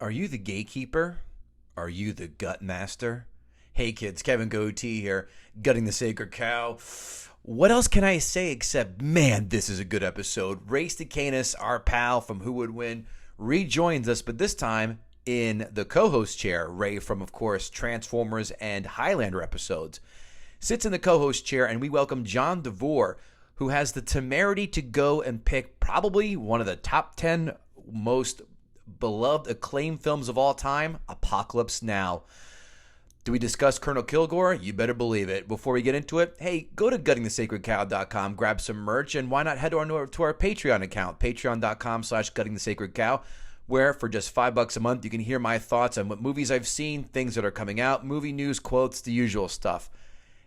Are you the gatekeeper? Are you the gut master? Hey kids, Kevin Gootee here, gutting the sacred cow. What else can I say except, man, this is a good episode. Ray Stacanis, our pal from Who Would Win, rejoins us, but this time in the co-host chair. Ray from, of course, Transformers and Highlander episodes sits in the co-host chair, and we welcome John DeVore, who has the temerity to go and pick probably one of the top 10 most beloved acclaimed films of all time, Apocalypse Now. Do we discuss Colonel Kilgore? You better believe it. Before we get into it, hey, go to guttingthesacredcow.com, grab some merch, and why not head on over to our Patreon account, patreon.com/guttingthesacredcow, where for just $5 a month, you can hear my thoughts on what movies I've seen, things that are coming out, movie news, quotes, the usual stuff.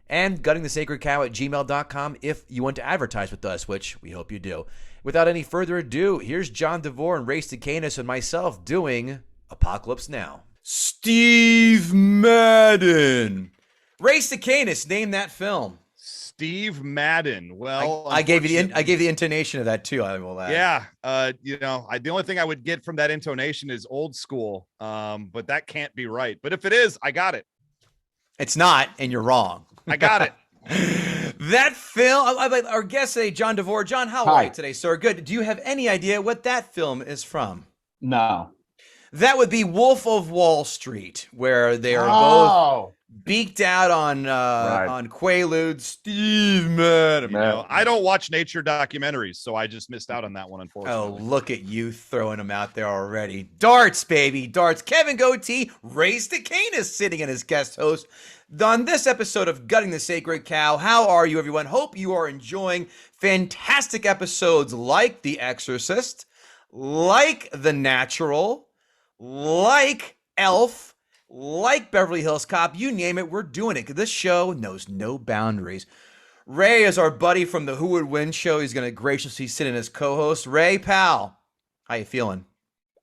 And guttingthesacredcow@gmail.com if you want to advertise with us, which we hope you do. Without any further ado, here's John DeVore and Ray Stacanis and myself doing Apocalypse Now. Steve Madden. Ray Stacanis, name that film. Steve Madden. Well, I gave you the intonation of that too. I will add. Yeah. The only thing I would get from that intonation is old school. But that can't be right. But if it is, I got it. It's not, and you're wrong. I got it. That film, our guest today, John DeVore. John, how are you today, sir? Good. Do you have any idea what that film is from? No. That would be Wolf of Wall Street, where they are both beaked out on Quaaludes. Steve Madden. I don't watch nature documentaries, so I just missed out on that one, unfortunately. Oh, look at you throwing them out there already. Darts, baby, darts. Kevin Gootee, Ray Stacanis sitting in as guest host on this episode of Gutting the Sacred Cow. How are you, everyone? Hope you are enjoying fantastic episodes like The Exorcist, like The Natural, like Elf, like Beverly Hills Cop. You name it, we're doing it. This show knows no boundaries. Ray is our buddy from the Who Would Win show. He's going to graciously sit in as co-host. Ray, pal, how you feeling?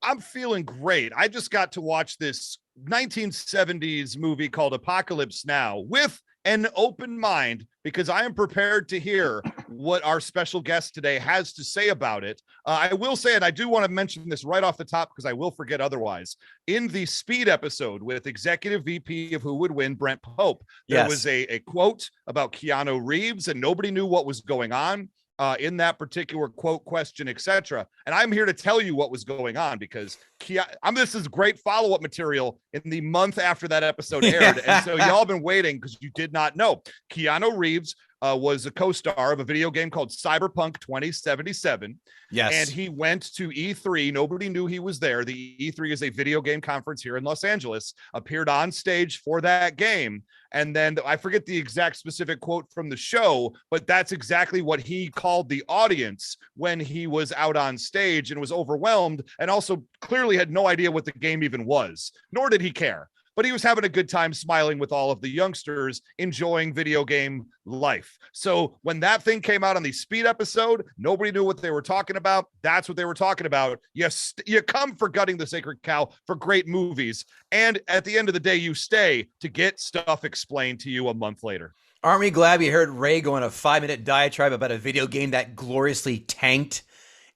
I'm feeling great. I just got to watch this 1970s movie called Apocalypse Now with an open mind, because I am prepared to hear what our special guest today has to say about it. I will say, and I do want to mention this right off the top because I will forget otherwise. In the Speed episode with Executive VP of Who Would Win, Brent Pope, there was a quote about Keanu Reeves, and nobody knew what was going on in that particular quote, question, etc. And I'm here to tell you what was going on, because this is great follow-up material in the month after that episode aired. And so y'all been waiting because you did not know. Keanu Reeves was a co-star of a video game called Cyberpunk 2077. Yes. And he went to E3. Nobody knew he was there. The E3 is a video game conference here in Los Angeles. Appeared on stage for that game. And then I forget the exact specific quote from the show, but that's exactly what he called the audience when he was out on stage, and was overwhelmed, and also clearly had no idea what the game even was, nor did he care. But he was having a good time smiling with all of the youngsters enjoying video game life. So when that thing came out on the Speed episode, nobody knew what they were talking about. That's what they were talking about. Yes, you come for Gutting the Sacred Cow for great movies. And at the end of the day, you stay to get stuff explained to you a month later. Aren't we glad we heard Ray go on a 5-minute diatribe about a video game that gloriously tanked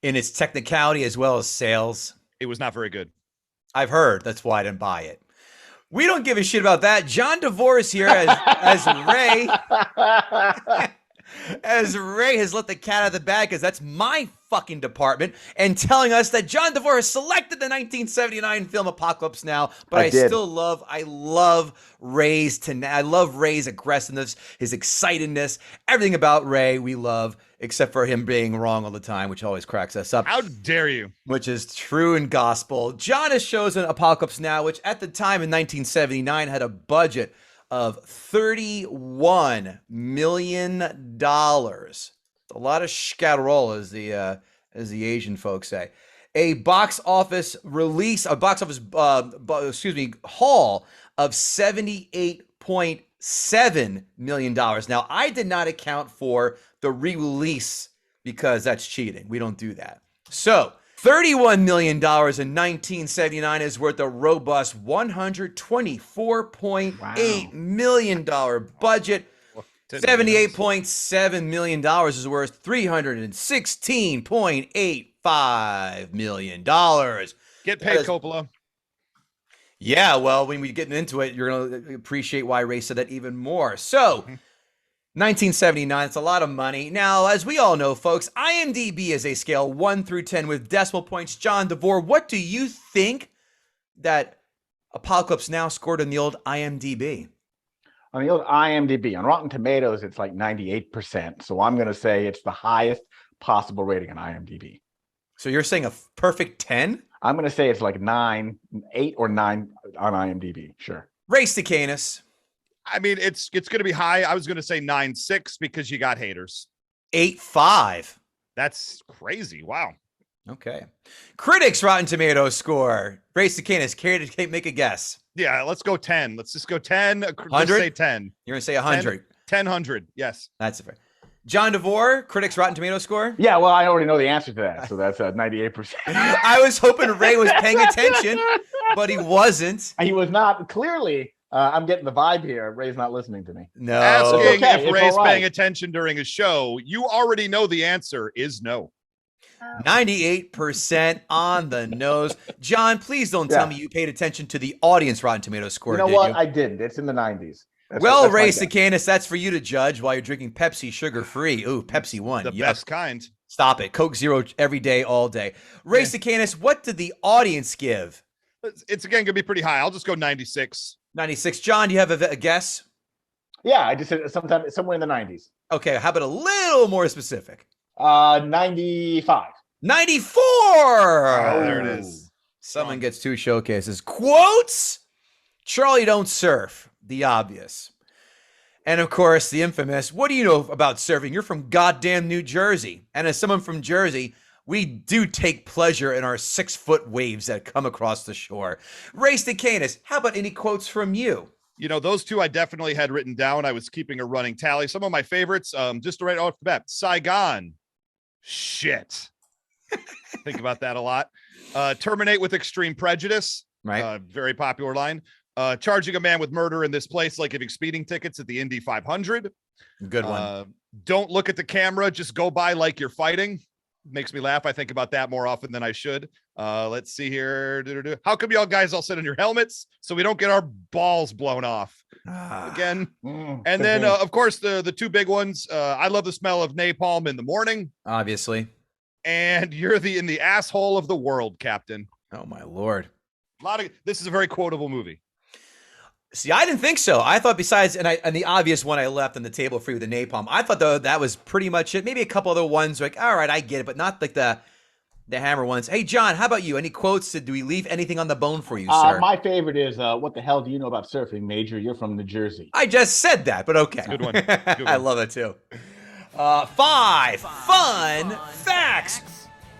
in its technicality as well as sales? It was not very good. I've heard. That's why I didn't buy it. We don't give a shit about that. John DeVore is here as Ray. As Ray has let the cat out of the bag, because that's my fucking department, and telling us that John DeVore has selected the 1979 film Apocalypse Now. But I love Ray's aggressiveness, his excitedness, everything about Ray we love, except for him being wrong all the time, which always cracks us up. How dare you? Which is true and gospel. John has chosen Apocalypse Now, which at the time in 1979 had a budget of $31 million. A lot of scatterol, as the Asian folks say. A box office haul of $78.7 million. Now, I did not account for the re-release because that's cheating. We don't do that. So, $31 million in 1979 is worth a robust $124.8 million budget. $78.7 million is worth $316.85 million. Get paid, Coppola. Yeah, well, when we get into it, you're going to appreciate why Ray said that even more. So, 1979, it's a lot of money. Now, as we all know, folks, IMDb is a scale 1 through 10 with decimal points. John DeVore, what do you think that Apocalypse Now scored in the old IMDb? On the old IMDb, on Rotten Tomatoes, it's like 98%. So I'm going to say it's the highest possible rating on IMDb. So you're saying a perfect 10? I'm going to say it's like 8 or 9 on IMDb. Sure. Race to Canis. I mean, it's going to be high. I was going to say 9.6 because you got haters. 8.5. That's crazy. Wow. Okay. Critics Rotten Tomatoes score. Race to Canis. Care to make a guess? Yeah, let's go 10. Let's just go 10. Let's 100? say 10. You're going to say 100. 100. Yes. That's fair. John DeVore, Critics Rotten Tomatoes score? Yeah, well, I already know the answer to that. So that's 98%. I was hoping Ray was paying attention, but he wasn't. He was not. Clearly, I'm getting the vibe here. Ray's not listening to me. No. Asking okay, if Ray's all right. paying attention during his show, you already know the answer is no. 98% on the nose. John, please don't tell me you paid attention to the audience Rotten Tomatoes score. You know did what? You? I didn't. It's in the 90s. That's Well, my Ray guess. Canis, that's for you to judge while you're drinking Pepsi sugar-free. Ooh, Pepsi One. The Yuck. best kind. Stop it. Coke Zero every day, all day. Ray Canis, what did the audience give? It's again going to be pretty high. I'll just go 96. 96. John, do you have a guess? Yeah, I just said sometime somewhere in the 90s. Okay, how about a little more specific? 95. 94! Oh, there it is. Someone gets 2 showcases. Quotes? Charlie don't surf. The obvious. And of course, the infamous, what do you know about surfing? You're from goddamn New Jersey. And as someone from Jersey, we do take pleasure in our 6-foot waves that come across the shore. Race to Canis, how about any quotes from you? You know, those two I definitely had written down. I was keeping a running tally. Some of my favorites, just right off the bat, Saigon. Shit. Think about that a lot. Terminate with extreme prejudice. Right. Very popular line. Charging a man with murder in this place like giving speeding tickets at the Indy 500. Good one. Don't look at the camera. Just go by like you're fighting. Makes me laugh. I think about that more often than I should. Let's see here. How come y'all guys all sit on your helmets so we don't get our balls blown off again? And then, of course, the two big ones. I love the smell of napalm in the morning. Obviously. And you're in the asshole of the world, Captain. Oh, my Lord. This is a very quotable movie. See, I didn't think so. I thought besides, and the obvious one I left on the table for you with the napalm, I thought though that was pretty much it. Maybe a couple other ones like, all right, I get it, but not like the hammer ones. Hey, John, how about you? Any quotes? Do we leave anything on the bone for you, sir? My favorite is, what the hell do you know about surfing, Major? You're from New Jersey. I just said that, but okay. Good one. Good one. I love it too. 5 fun facts.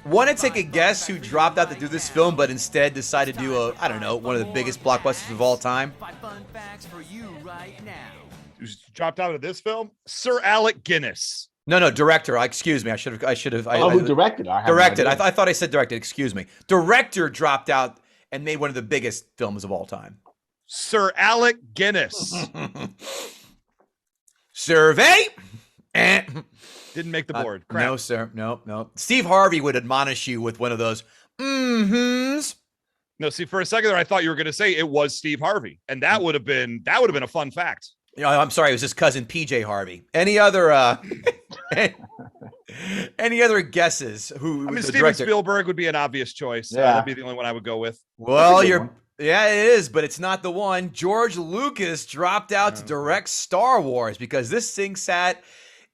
Want to take a guess who dropped out to do this film, but instead decided to do I don't know, one of the biggest blockbusters of all time? 5 fun facts for you right now. Who's dropped out of this film? Sir Alec Guinness. No, director. Excuse me. I should have. Who directed? Directed. I thought I said directed. Excuse me. Director dropped out and made one of the biggest films of all time. Sir Alec Guinness. Survey. Didn't make the board. Crap. No, sir. No. Steve Harvey would admonish you with one of those mm-hms. No, see, for a second there, I thought you were going to say it was Steve Harvey, and that would have been a fun fact. I'm sorry, it was his cousin PJ Harvey. Any other any other guesses? I mean, Steven Spielberg would be an obvious choice. Yeah. That'd be the only one I would go with. Well, yeah, it is, but it's not the one. George Lucas dropped out to direct Star Wars because this thing sat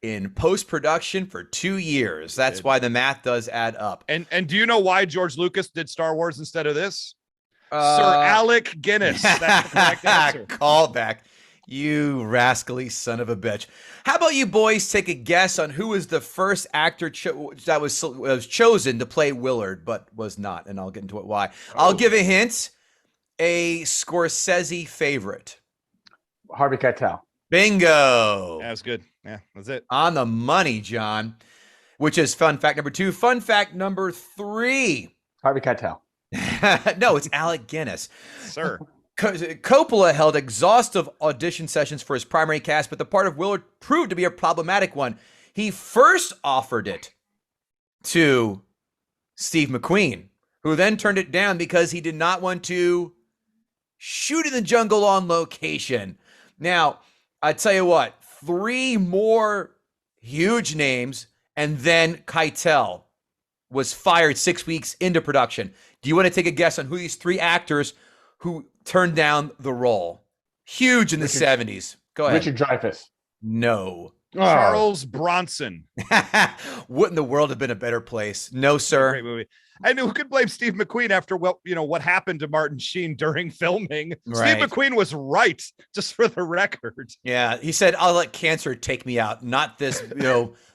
in post-production for 2 years. That's why the math does add up. And do you know why George Lucas did Star Wars instead of this? Sir Alec Guinness. That's the correct answer. Callback. You rascally son of a bitch. How about you boys take a guess on who was the first actor that was chosen to play Willard, but was not, and I'll get into it why. I'll give a hint. A Scorsese favorite. Harvey Keitel. Bingo. Yeah, that's good. Yeah, that's it. On the money, John, which is fun fact number 2. Fun fact number 3. Harvey Keitel. No, it's Alec Guinness. Sir. Coppola held exhaustive audition sessions for his primary cast, but the part of Willard proved to be a problematic one. He first offered it to Steve McQueen, who then turned it down because he did not want to Shoot in the jungle on location. Now, I tell you what, 3 more huge names, and then Keitel was fired 6 weeks into production. Do you want to take a guess on who these 3 actors who turned down the role? Huge in the 70s. Go ahead. Richard Dreyfuss. No. Charles Bronson. Wouldn't the world have been a better place? No, sir. Great movie. And who could blame Steve McQueen after what happened to Martin Sheen during filming? Right. Steve McQueen was right, just for the record. Yeah, he said, "I'll let cancer take me out, not this,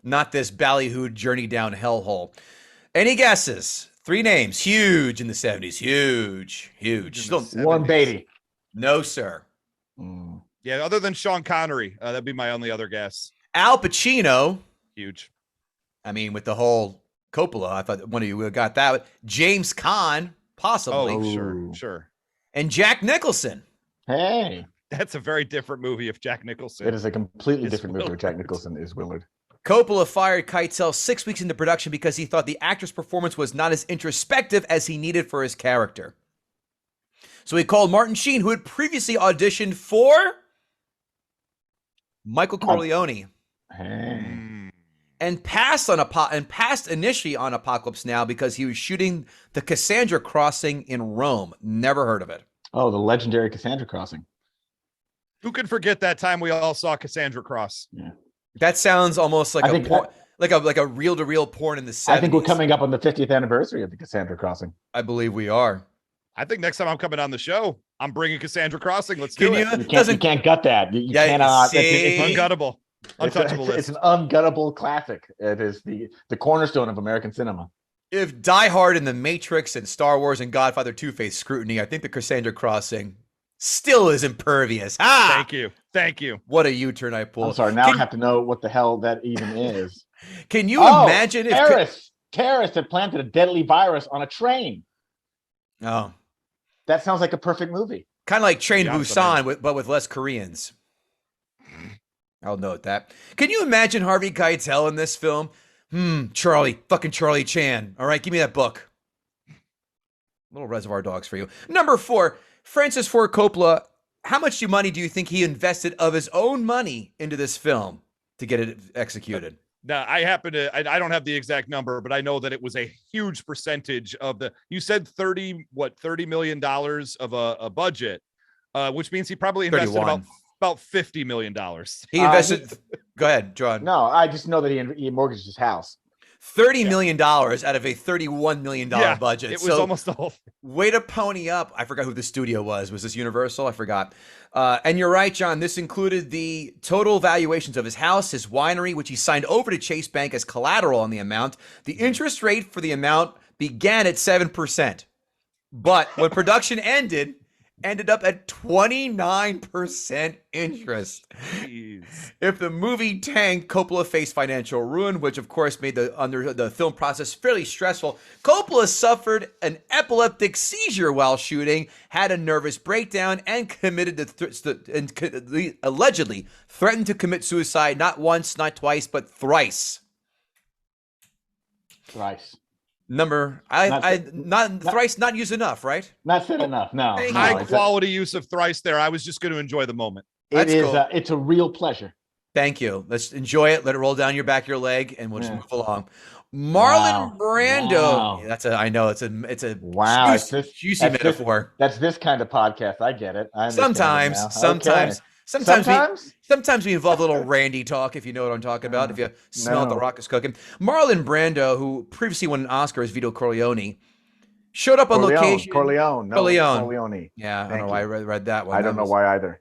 not this ballyhooed journey down hellhole." Any guesses? 3 names, huge in the 70s, huge. Still, Warren Beatty. no, sir. Yeah, other than Sean Connery, that'd be my only other guess. Al Pacino. Huge. I mean, with the whole Coppola, I thought one of you would have got that. James Caan, possibly. Oh, sure. And Jack Nicholson. Hey. That's a very different movie if Jack Nicholson. It is a completely is different movie Willard. with Jack Nicholson is Willard. Coppola fired Keitel 6 weeks into production because he thought the actor's performance was not as introspective as he needed for his character. So he called Martin Sheen, who had previously auditioned for Michael Corleone, Hey. and passed initially on Apocalypse Now because he was shooting the Cassandra Crossing in Rome. Never heard of it. Oh, the legendary Cassandra Crossing. Who could forget that time we all saw Cassandra Cross? Yeah. That sounds almost like I think like a reel-to-reel porn in the 70s. I think we're coming up on the 50th anniversary of the Cassandra Crossing. I believe we are. I think next time I'm coming on the show, I'm bringing Cassandra Crossing. Let's Can do you- it. You can't gut that. You Yeah, cannot. see? It's unguttable. Untouchable It's list. an unguttable classic. It is the cornerstone of American cinema. If Die Hard and The Matrix and Star Wars and Godfather 2 face scrutiny, I think the Cassandra Crossing still is impervious. Thank you. What a U-turn I pulled. I'm sorry. Now I have to know what the hell that even is. Can you imagine if... Terrorists had planted a deadly virus on a train. Oh, That sounds like a perfect movie. kind of like Train Yeah, Busan, but with less Koreans. I'll note that. Can you imagine Harvey Keitel in this film? Fucking Charlie Chan. All right, give me that book. Little Reservoir Dogs for you. Number 4, Francis Ford Coppola. How much money do you think he invested of his own money into this film to get it executed? Now, I don't have the exact number, but I know that it was a huge percentage of you said $30 million of a budget, which means he probably invested 31. about $50 million. He invested. Go ahead, John. No, I just know that he mortgaged his house. $30 million out of a $31 million budget. It was almost the whole thing. Way to pony up. I forgot who the studio was. Was this Universal? I forgot. And you're right, John. This included the total valuations of his house, his winery, which he signed over to Chase Bank as collateral on the amount. The interest rate for the amount began at 7%. But when production ended up at 29% interest. Jeez. If the movie tanked, Coppola faced financial ruin, which of course made the film process fairly stressful. Coppola suffered an epileptic seizure while shooting, had a nervous breakdown, and allegedly threatened to commit suicide not once, not twice, but thrice. Thrice. Thrice not used enough, right? Not said enough. No. Thank no, you. High quality use of thrice there. I was just going to enjoy the moment. That's It is. cool. It's a real pleasure. Thank you. Let's enjoy it. Let it roll down your back, your leg, and we'll just move along. Marlon Brando. Wow. I know it's a Wow. juicy metaphor. That's this kind of podcast. I get it. I understand it now. Sometimes we involve a little Randy talk, if you know what I'm talking about, if you smell what the rock is cooking. Marlon Brando, who previously won an Oscar as Vito Corleone, showed up on location. Corleone. Yeah, I don't Thank know why I you. read that one. I don't know why either.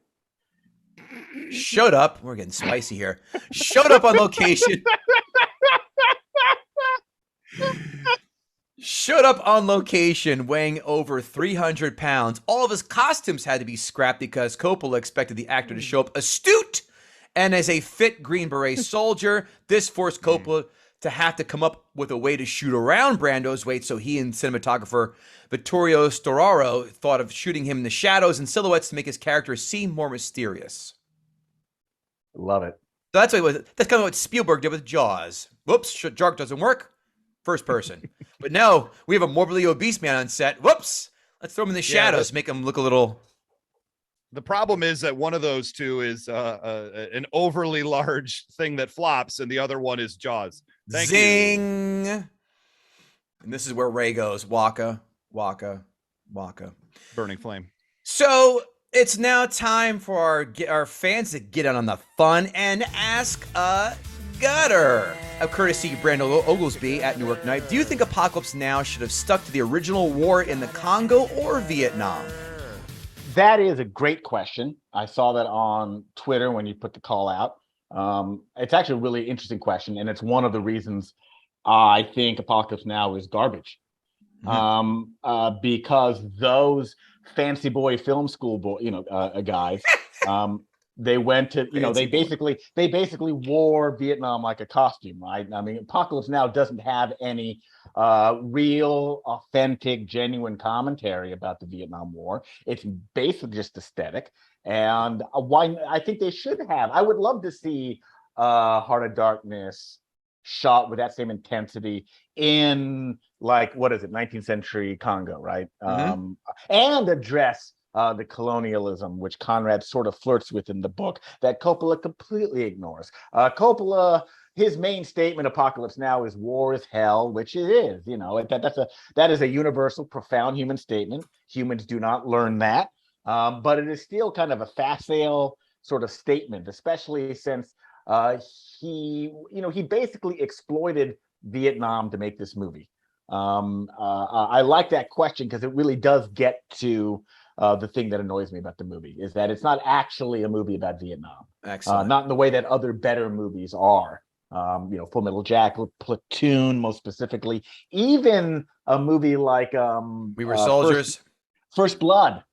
Showed up. We're getting spicy here. Showed up on location. Showed up on location weighing over 300 pounds. All of his costumes had to be scrapped because Coppola expected the actor to show up astute and as a fit Green Beret soldier. This forced Coppola to have to come up with a way to shoot around Brando's weight, so he and cinematographer Vittorio Storaro thought of shooting him in the shadows and silhouettes to make his character seem more mysterious. Love it. So that's kind of what Spielberg did with Jaws. Whoops, Shark doesn't work. First person. But no, we have a morbidly obese man on set. Whoops. Let's throw him in the shadows, make him look a little The problem is that one of those two is an overly large thing that flops, and the other one is Jaws. Thank you. Zing! And this is where Ray goes, waka, waka, waka. Burning flame. So it's now time for our fans to get in on the fun and ask a gutter. Of courtesy Brando Oglesby at Newark Night. Do you think Apocalypse Now should have stuck to the original war in the Congo or Vietnam? That is a great question. I saw that on Twitter when you put the call out. It's actually a really interesting question, and it's one of the reasons I think Apocalypse Now is garbage. Because those fancy boy film school guys, they went to, they basically wore Vietnam like a costume, right? I mean, Apocalypse Now doesn't have any real, authentic, genuine commentary about the Vietnam War. It's basically just aesthetic. And why I think they should have. I would love to see Heart of Darkness shot with that same intensity in, like, what is it, 19th century Congo, right? And address the colonialism, which Conrad sort of flirts with in the book, that Coppola completely ignores. Coppola, his main statement, Apocalypse Now, is war is hell, which it is. That is a universal, profound human statement. Humans do not learn that, but it is still kind of a facile sort of statement, especially since he basically exploited Vietnam to make this movie. I like that question because it really does get to the thing that annoys me about the movie, is that it's not actually a movie about Vietnam. Excellent. Not in the way that other better movies are. Full Metal Jacket, Platoon, most specifically, even a movie like We Were Soldiers, First Blood.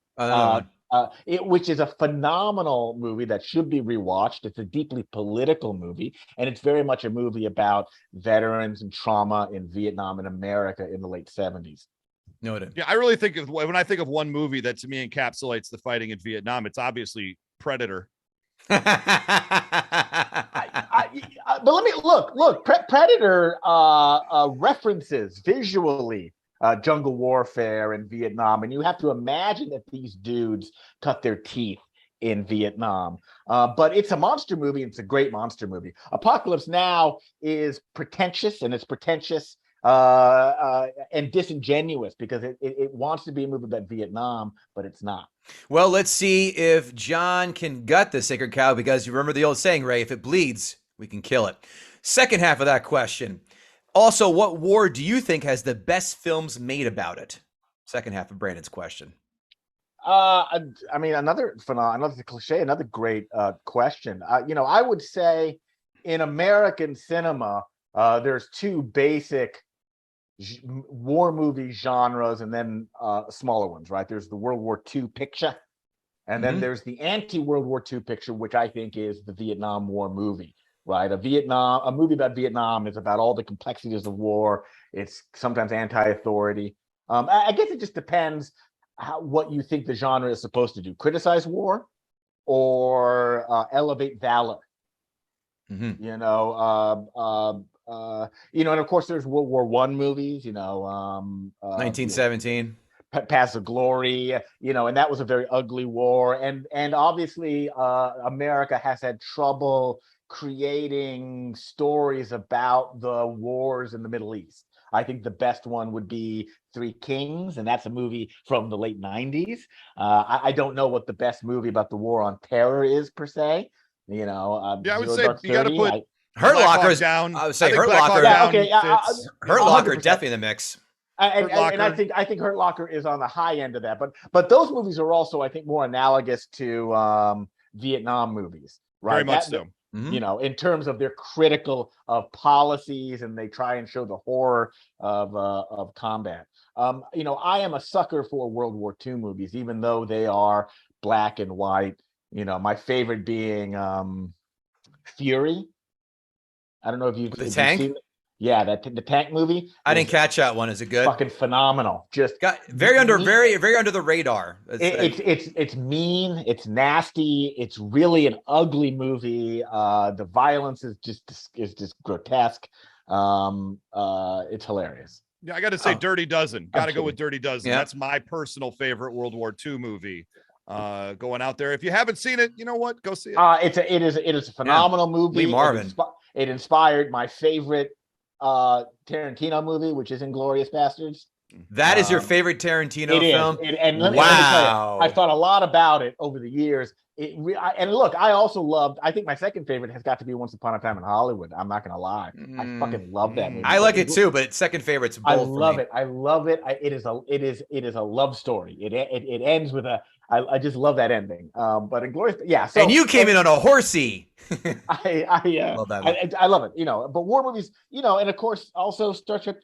Which is a phenomenal movie that should be rewatched. It's a deeply political movie, and it's very much a movie about veterans and trauma in Vietnam and America in the late 70s. Noted. Yeah, I really think when I think of one movie that to me encapsulates the fighting in Vietnam, it's obviously Predator. But let me look. Predator references visually jungle warfare in Vietnam, and you have to imagine that these dudes cut their teeth in Vietnam. But it's a monster movie, and it's a great monster movie. Apocalypse Now is pretentious, and it's pretentious and disingenuous because it wants to be a movie about Vietnam, but it's not. Well, let's see if John can gut the sacred cow, because you remember the old saying, Ray, if it bleeds, we can kill it. Second half of that question. Also, what war do you think has the best films made about it? Second half of Brandon's question. I mean, another cliche, another great question. I would say in American cinema, there's two basic war movie genres, and then smaller ones, right? There's the World War II picture, and then there's the anti-World War II picture, which I think is the Vietnam War movie. Right, a movie about Vietnam is about all the complexities of war. It's sometimes anti-authority. I guess it just depends what you think the genre is supposed to do: criticize war or elevate valor. And of course there's World War I movies. 1917. Paths of Glory, and that was a very ugly war, and obviously America has had trouble creating stories about the wars in the Middle East. I think the best one would be Three Kings, and that's a movie from the late 90s. I don't know what the best movie about the war on terror is per se. I would say you got to put Hurt Locker down. I would say Hurt Locker. Hurt Locker 100%. definitely in the mix. And I think Hurt Locker is on the high end of that, but those movies are also, I think, more analogous to Vietnam movies, right? Very much so. In terms of they're critical of policies, and they try and show the horror of combat. I am a sucker for World War II movies, even though they are black and white. My favorite being Fury. I don't know if you've tank. Seen it. Yeah, the tank movie. I didn't catch that one. Is it good? Fucking phenomenal. Just got very under the radar. It's mean. It's nasty. It's really an ugly movie. The violence is just grotesque. It's hilarious. Yeah, I got to say, Dirty Dozen. Got to go with Dirty Dozen. Yeah. That's my personal favorite World War II movie. going out there. If you haven't seen it, you know what? Go see it. It is a phenomenal movie. Lee Marvin. It inspired my favorite Tarantino movie, which is Inglourious Bastards. That is your favorite Tarantino film? And let me tell you, I've thought a lot about it over the years. And look, I also loved, I think my second favorite has got to be Once Upon a Time in Hollywood. I'm not going to lie. I fucking love that movie. I like it too, but second favorite's both. I love it. I love it. It is a love story. It ends with I just love that ending. But Inglourious, yeah. So, and you came in on a horsey. I love that. I love it. But war movies, and of course also Starship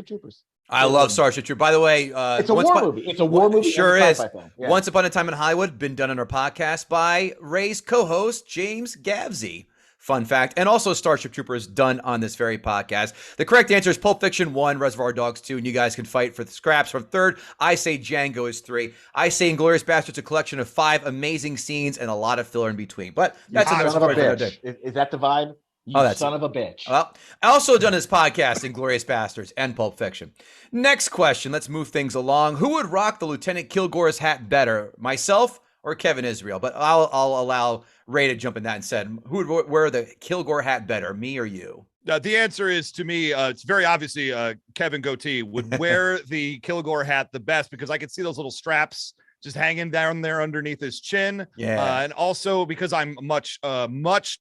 Troopers. I love Starship Troopers. By the way, it's a war movie. It's a war movie. Sure is. Yeah. Once Upon a Time in Hollywood, been done on our podcast by Ray's co-host James Gavsey. Fun fact. And also Starship Troopers done on this very podcast. The correct answer is Pulp Fiction 1, Reservoir Dogs 2, and you guys can fight for the scraps from third. I say Django is 3. I say Inglourious Bastards, a collection of 5 amazing scenes and a lot of filler in between. But that's another story for another day. Is that the vibe? That's son of a bitch. Well, I also done this podcast, Inglourious Bastards and Pulp Fiction. Next question. Let's move things along. Who would rock the Lieutenant Kilgore's hat better, myself or Kevin Israel? But I'll allow Ray to jump in that and said, who would wear the Kilgore hat better, me or you? The answer is, to me, it's very obviously Kevin Gootee would wear the Kilgore hat the best, because I could see those little straps just hanging down there underneath his chin. Yeah. And also because I'm much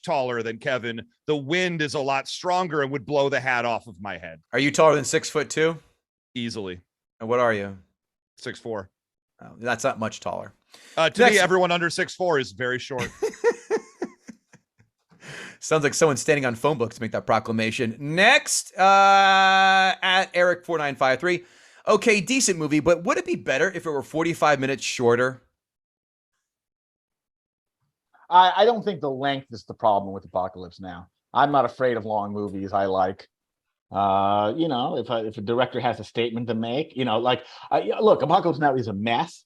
taller than Kevin, the wind is a lot stronger and would blow the hat off of my head. Are you taller than 6'2"? Easily. And what are you? 6'4". Oh, that's not much taller. To me, everyone under 6'4" is very short. Sounds like someone standing on phone books to make that proclamation. Next, at Eric4953. Okay, decent movie, but would it be better if it were 45 minutes shorter? I don't think the length is the problem with Apocalypse Now. I'm not afraid of long movies. I like, if a director has a statement to make, look, Apocalypse Now is a mess.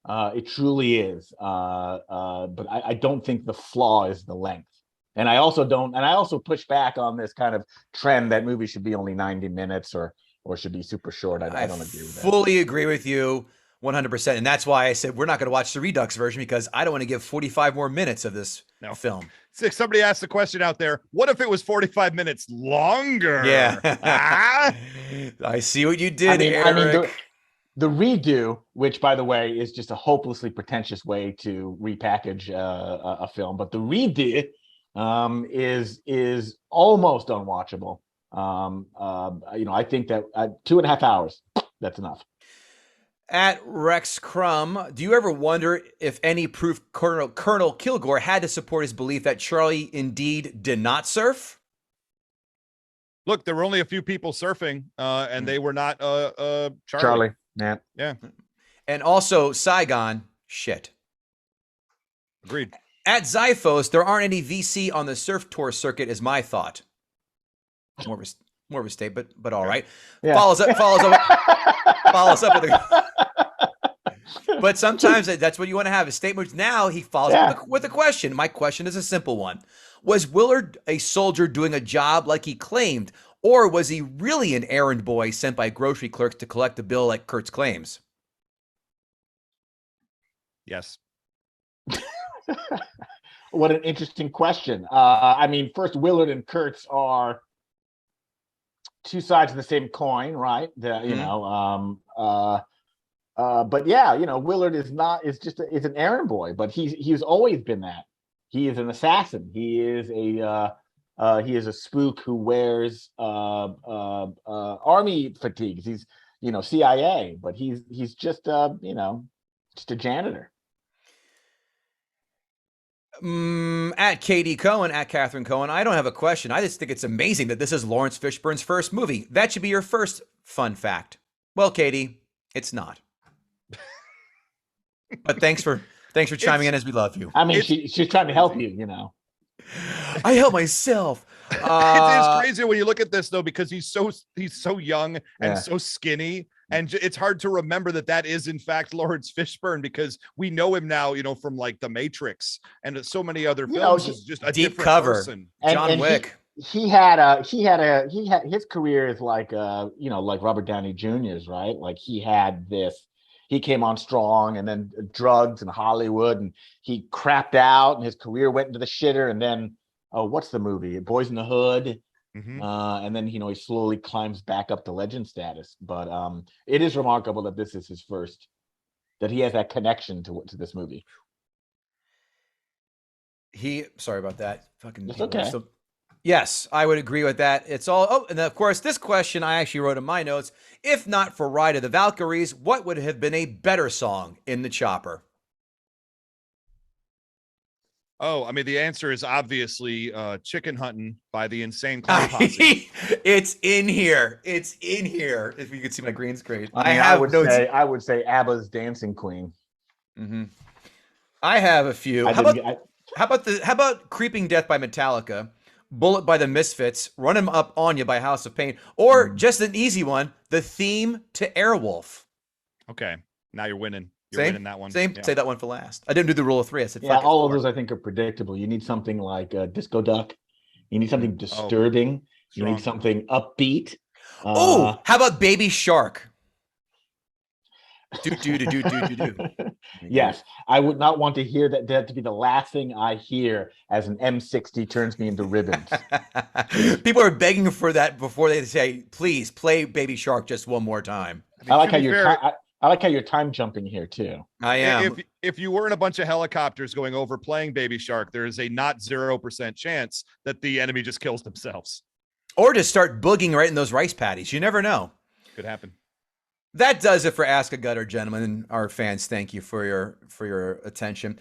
It truly is. But I don't think the flaw is the length. And I also push back on this kind of trend that movies should be only 90 minutes or should be super short. I don't agree with that. Fully agree with you 100%. And that's why I said we're not going to watch the Redux version, because I don't want to give 45 more minutes of this film. Somebody asked the question out there, what if it was 45 minutes longer? Yeah. I see what you did, Eric. The redo, which, by the way, is just a hopelessly pretentious way to repackage a film, but the redo is almost unwatchable. I think that 2.5 hours, that's enough. At Rex Crumb, do you ever wonder if any proof Colonel Kilgore had to support his belief that Charlie indeed did not surf? Look, there were only a few people surfing, and they were not Charlie. Yeah. And also Saigon, shit. Agreed. At Zyphos, there aren't any VC on the surf tour circuit, is my thought. More of a state, but all right. Yeah. Follows up with a. But sometimes that's what you want to have, a statement. Now he follows up with a question. My question is a simple one: was Willard a soldier doing a job like he claimed, or was he really an errand boy sent by grocery clerks to collect the bill like Kurtz claims? Yes. What an interesting question. First, Willard and Kurtz are two sides of the same coin, right? But Willard is an errand boy, but he's always been that. He is an assassin. He is a spook who wears army fatigues. He's CIA, but he's just a janitor. At Katie Cohen, at Catherine Cohen, I don't have a question. I just think it's amazing that this is Lawrence Fishburne's first movie. That should be your first fun fact. Well, Katie, it's not. But thanks for chiming in, as we love you. She's trying to help you, I help myself. It's crazy when you look at this, though, because he's so young and so skinny. And it's hard to remember that is, in fact, Lawrence Fishburne, because we know him now, from like The Matrix and so many other films. He's just a deep different cover. Person. John Wick. He had his career is like like Robert Downey Jr.'s, right? Like he had this he came on strong, and then drugs and Hollywood, and he crapped out, and his career went into the shitter. And then, what's the movie? Boys in the Hood. Mhm. And then, he slowly climbs back up to legend status. But it is remarkable that this is his first, that he has that connection to this movie. Sorry about that. Fucking. It's okay. Yes, I would agree with that. It's all. Oh, and of course, this question I actually wrote in my notes. If not for Ride of the Valkyries, what would have been a better song in the chopper? Oh, I mean, the answer is obviously Chicken Hunting by the Insane Clown Posse. It's in here. It's in here. If you could see my green screen. I would say ABBA's Dancing Queen. Mm-hmm. I have a few. How about Creeping Death by Metallica, Bullet by the Misfits, Run 'Em Up On You by House of Pain, or just an easy one, the theme to Airwolf. Okay, now you're winning. You're winning that one. Same. Yeah. Say that one for last. I didn't do the rule of three. I said, all of those I think are predictable. You need something like Disco Duck. You need something disturbing. You need something upbeat. How about Baby Shark? Do. Yes, I would not want to hear that to be the last thing I hear as an M60 turns me into ribbons. People are begging for that before they say, "Please play Baby Shark just one more time." I like how you're time jumping here too. I am. If you were in a bunch of helicopters going over playing Baby Shark, there is a not 0% chance that the enemy just kills themselves, or just start booging right in those rice paddies. You never know. Could happen. That does it for Ask a Gutter, gentlemen, and our fans. Thank you for your attention.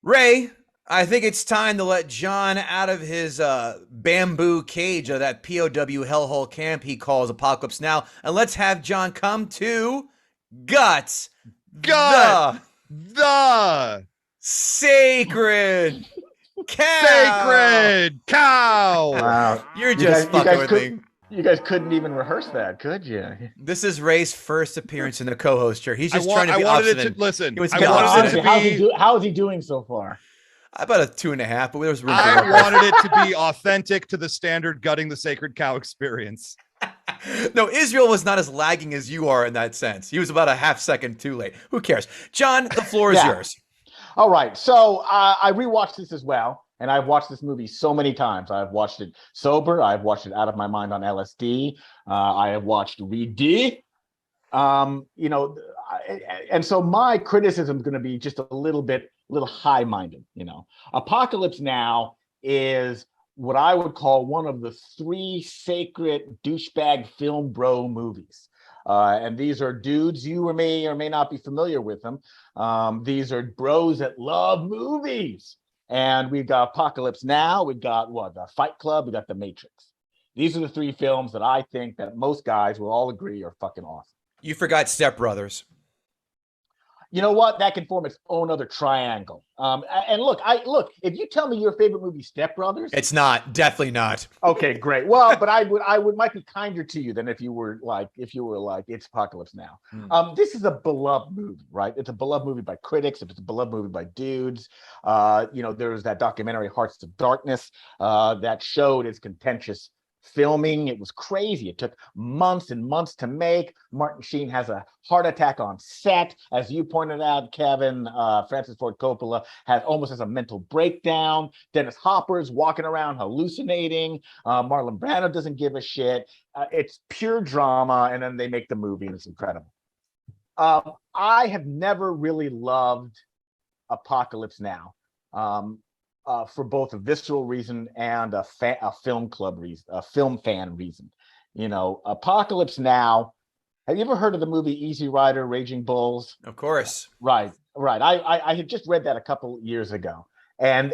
Ray, I think it's time to let John out of his bamboo cage of that POW hellhole camp he calls Apocalypse Now, and let's have John come to the sacred cow. Wow. You're just fucking with me. You guys couldn't even rehearse that, could you? This is Ray's first appearance in the co-host chair. He's just trying to be obstinate. How is he doing so far? About a 2.5, but there was room. I wanted it to be authentic to the standard Gutting the Sacred Cow experience. No, Israel was not as lagging as you are in that sense. He was about a half second too late. Who cares? John, the floor is yours. All right. So I rewatched this as well. And I've watched this movie so many times. I've watched it sober. I've watched it out of my mind on LSD. I have watched Reedy. And so my criticism is going to be just a little high-minded. Apocalypse Now is what I would call one of the 3 sacred douchebag film bro movies. And these are dudes, you may or may not be familiar with them. These are bros that love movies. And we've got Apocalypse Now, we've got the Fight Club, we got The Matrix. These are the 3 films that I think that most guys will all agree are fucking awesome. You forgot Step Brothers. You know what? That can form its own other triangle. And look, if you tell me your favorite movie, Step Brothers, it's not, definitely not. Okay, great. Well, but I might be kinder to you than if you were like, it's Apocalypse Now. This is a beloved movie, right? It's a beloved movie by critics. It's a beloved movie by dudes. There's that documentary Hearts of Darkness that showed its contentious filming. It was crazy. It took months and months to make. Martin Sheen has a heart attack on set. As you pointed out, Kevin, Francis Ford Coppola almost has a mental breakdown. Dennis Hopper's walking around hallucinating. Marlon Brando doesn't give a shit. It's pure drama, and then they make the movie, and it's incredible. I have never really loved Apocalypse Now. For both a visceral reason and a film club reason, a film fan reason. Apocalypse Now. Have you ever heard of the movie Easy Rider, Raging Bulls? Of course. Right. I had just read that a couple years ago. And,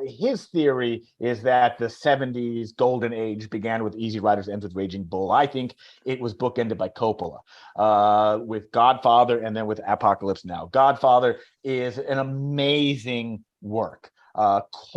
his theory is that the 70s golden age began with Easy Riders, ends with Raging Bull. I think it was bookended by Coppola with Godfather and then with Apocalypse Now. Godfather is an amazing work.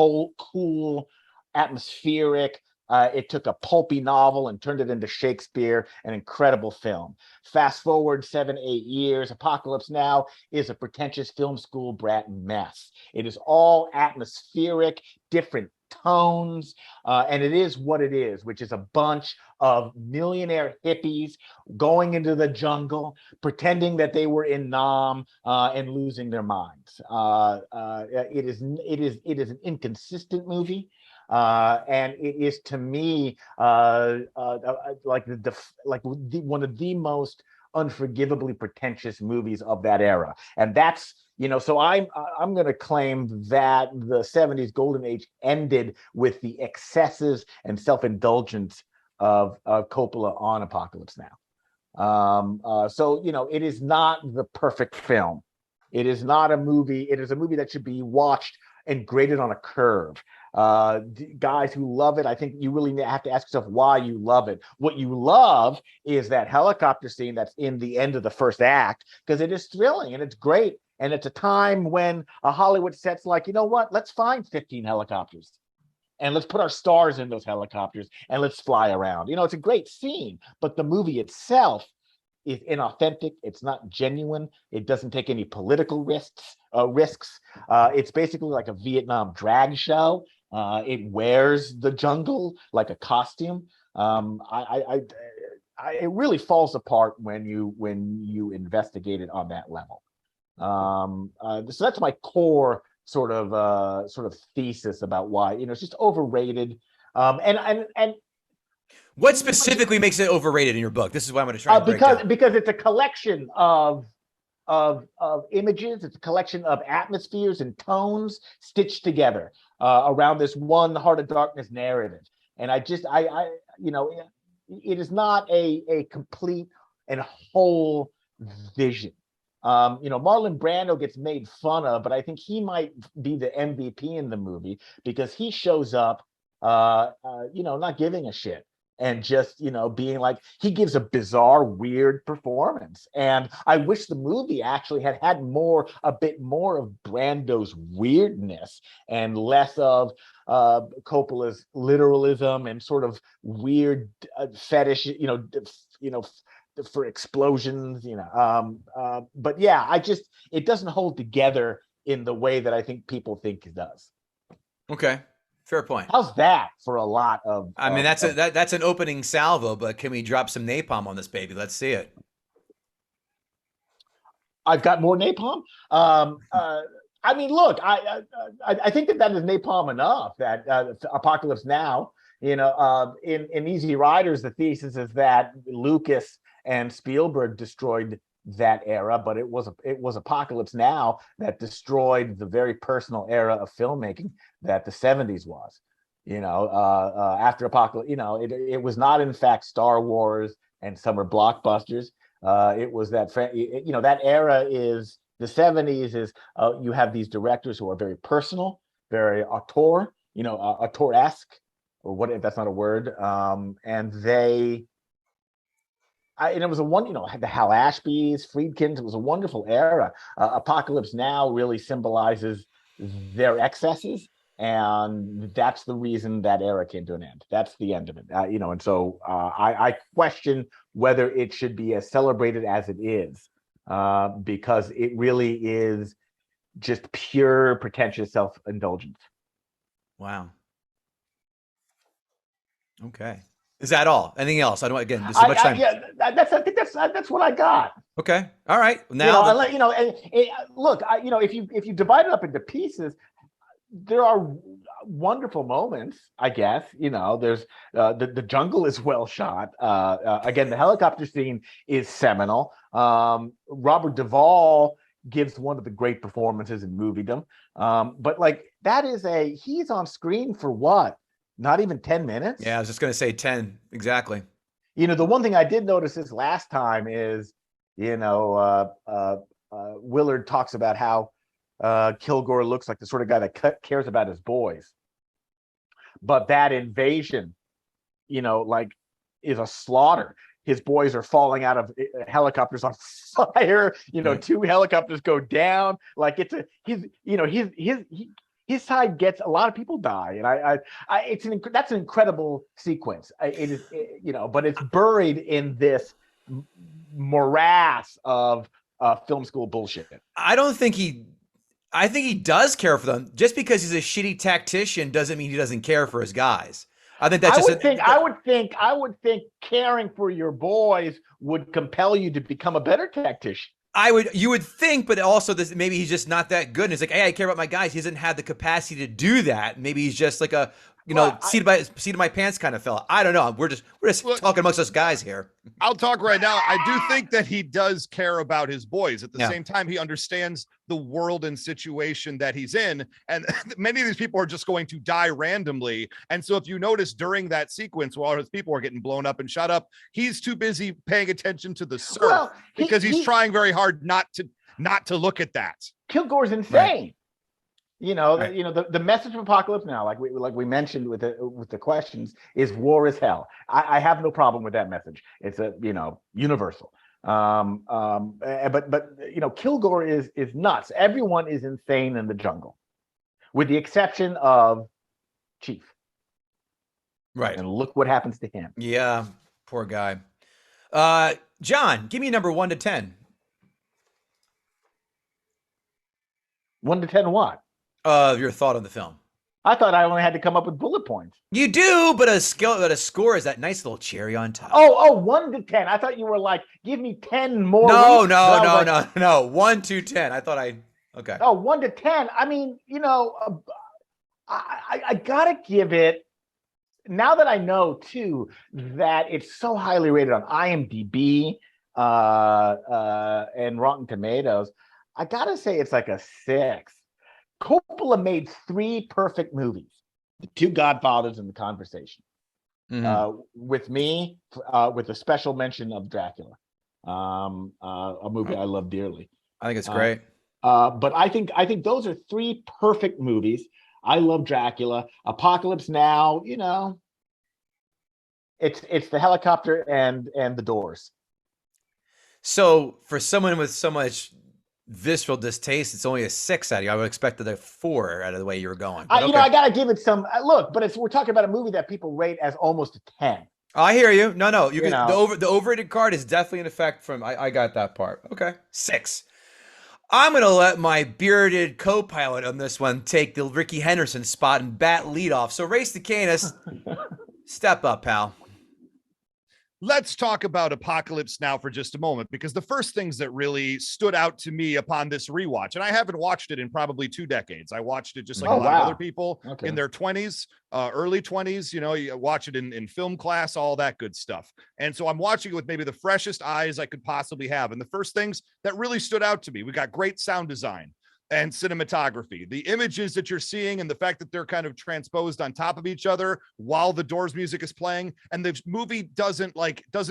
Cool, atmospheric. It took a pulpy novel and turned it into Shakespeare, an incredible film. Fast forward 7-8 years, Apocalypse Now is a pretentious film school brat mess. It is all atmospheric, different tones, and it is what it is, which is a bunch of millionaire hippies going into the jungle, pretending that they were in Nam, and losing their minds. It is an inconsistent movie. And it is, to me, like one of the most unforgivably pretentious movies of that era. And that's, so I'm going to claim that the 70s golden age ended with the excesses and self-indulgence of Coppola on Apocalypse Now. So it is not the perfect film. It is not a movie. It is a movie that should be watched and graded on a curve. Guys who love it, I think you really have to ask yourself why you love it. What you love is that helicopter scene that's in the end of the first act, because it is thrilling and it's great. And it's a time when a Hollywood set's like, you know what? Let's find 15 helicopters and let's put our stars in those helicopters and let's fly around. It's a great scene, but the movie itself is inauthentic. It's not genuine. It doesn't take any political risks. It's basically like a Vietnam drag show. It wears the jungle like a costume. It really falls apart when you investigate it on that level. So that's my core sort of thesis about why it's just overrated. And what specifically makes it overrated in your book? This is why I'm going to try and break down. Because it's a collection of images. It's a collection of atmospheres and tones stitched together around this one Heart of Darkness narrative. And it is not a complete and whole vision. Marlon Brando gets made fun of, but I think he might be the MVP in the movie because he shows up, not giving a shit. And just, being like, he gives a bizarre, weird performance. And I wish the movie actually had a bit more of Brando's weirdness and less of Coppola's literalism and sort of weird fetish, for explosions, but yeah, it doesn't hold together in the way that I think people think it does. Okay. Fair point. How's that for a lot of? I mean, that's an opening salvo, but can we drop some napalm on this baby? Let's see it. I've got more napalm. I mean, look, I think that is napalm enough. That Apocalypse Now, in Easy Riders, the thesis is that Lucas and Spielberg destroyed that era, but it was Apocalypse Now that destroyed the very personal era of filmmaking that the 70s was. After Apocalypse, it was not in fact Star Wars and summer blockbusters. It was that that era is the 70s is you have these directors who are very personal, very auteur, auteur-esque, or what if that's not a word, and they. And it was the Hal Ashby's, Friedkins. It was a wonderful era. Apocalypse Now really symbolizes their excesses, and that's the reason that era came to an end. That's the end of it. And so I question whether it should be as celebrated as it is, because it really is just pure pretentious self-indulgence. Wow. Okay. Is that all? Anything else? I don't. Again, this is much time. That's what I got. Okay. All right. Now, look, if you divide it up into pieces, there are wonderful moments. I guess there's the jungle is well shot. Again, the helicopter scene is seminal. Robert Duvall gives one of the great performances in moviedom. But he's on screen for what? Not even 10 minutes? Yeah, I was just going to say 10. Exactly. The one thing I did notice this last time is, Willard talks about how Kilgore looks like the sort of guy that cares about his boys. But that invasion, is a slaughter. His boys are falling out of helicopters on fire. Right. 2 helicopters go down. Like his side gets a lot of people die, and that's an incredible sequence. It is, but it's buried in this morass of film school bullshit. I don't think he I think he does care for them. Just because he's a shitty tactician doesn't mean he doesn't care for his guys. I think that's I would think caring for your boys would compel you to become a better tactician. You would think, but also maybe he's just not that good. And it's like, hey, I care about my guys. He doesn't have the capacity to do that. Maybe he's just like a, seat of my pants kind of fella. I don't know. We're just talking amongst us guys here. I'll talk right now. I do think that he does care about his boys. At the same time, he understands the world and situation that he's in. And many of these people are just going to die randomly. And so if you notice during that sequence, while his people are getting blown up and shot up, he's too busy paying attention to the surf because he's trying very hard not to look at that. Kilgore's insane. Right. The message of Apocalypse Now, like we mentioned with the questions, is war is hell. I have no problem with that message. It's universal. But Kilgore is nuts. Everyone is insane in the jungle, with the exception of Chief. Right. And look what happens to him. Yeah, poor guy. John, give me a number 1 to 10. 1 to 10 what? Your thought on the film. I thought I only had to come up with bullet points. You do, but a score is that nice little cherry on top. Oh, 1 to 10. I thought you were like, give me 10 more. No. 1 to 10. I thought okay. Oh, 1 to 10. I mean, I gotta give it. Now that I know too that it's so highly rated on IMDb and Rotten Tomatoes, I gotta say it's like a 6. Coppola made 3 perfect movies: The Two Godfathers and The Conversation. With me, with a special mention of Dracula, a movie I love dearly. I think it's great. But I think those are 3 perfect movies. I love Dracula. Apocalypse Now, it's the helicopter and the doors. So for someone with so much visceral distaste, it's only a 6 out of you. I would expect a 4 out of the way you were going. I gotta give it some look, but we're talking about a movie that people rate as almost a 10. I hear you. No, the overrated card is definitely in effect. I got that part. Okay, 6. I'm gonna let my bearded co-pilot on this one take the Ricky Henderson spot and bat lead off. So Race the Canis, step up, pal. Let's talk about Apocalypse Now for just a moment, because the first things that really stood out to me upon this rewatch, and I haven't watched it in probably 2 decades. I watched it just like a lot of other people in their 20s, early 20s, you watch it in film class, all that good stuff. And so I'm watching it with maybe the freshest eyes I could possibly have. And the first things that really stood out to me, we got great sound design and cinematography. The images that you're seeing and the fact that they're kind of transposed on top of each other while the Doors music is playing, and the movie doesn't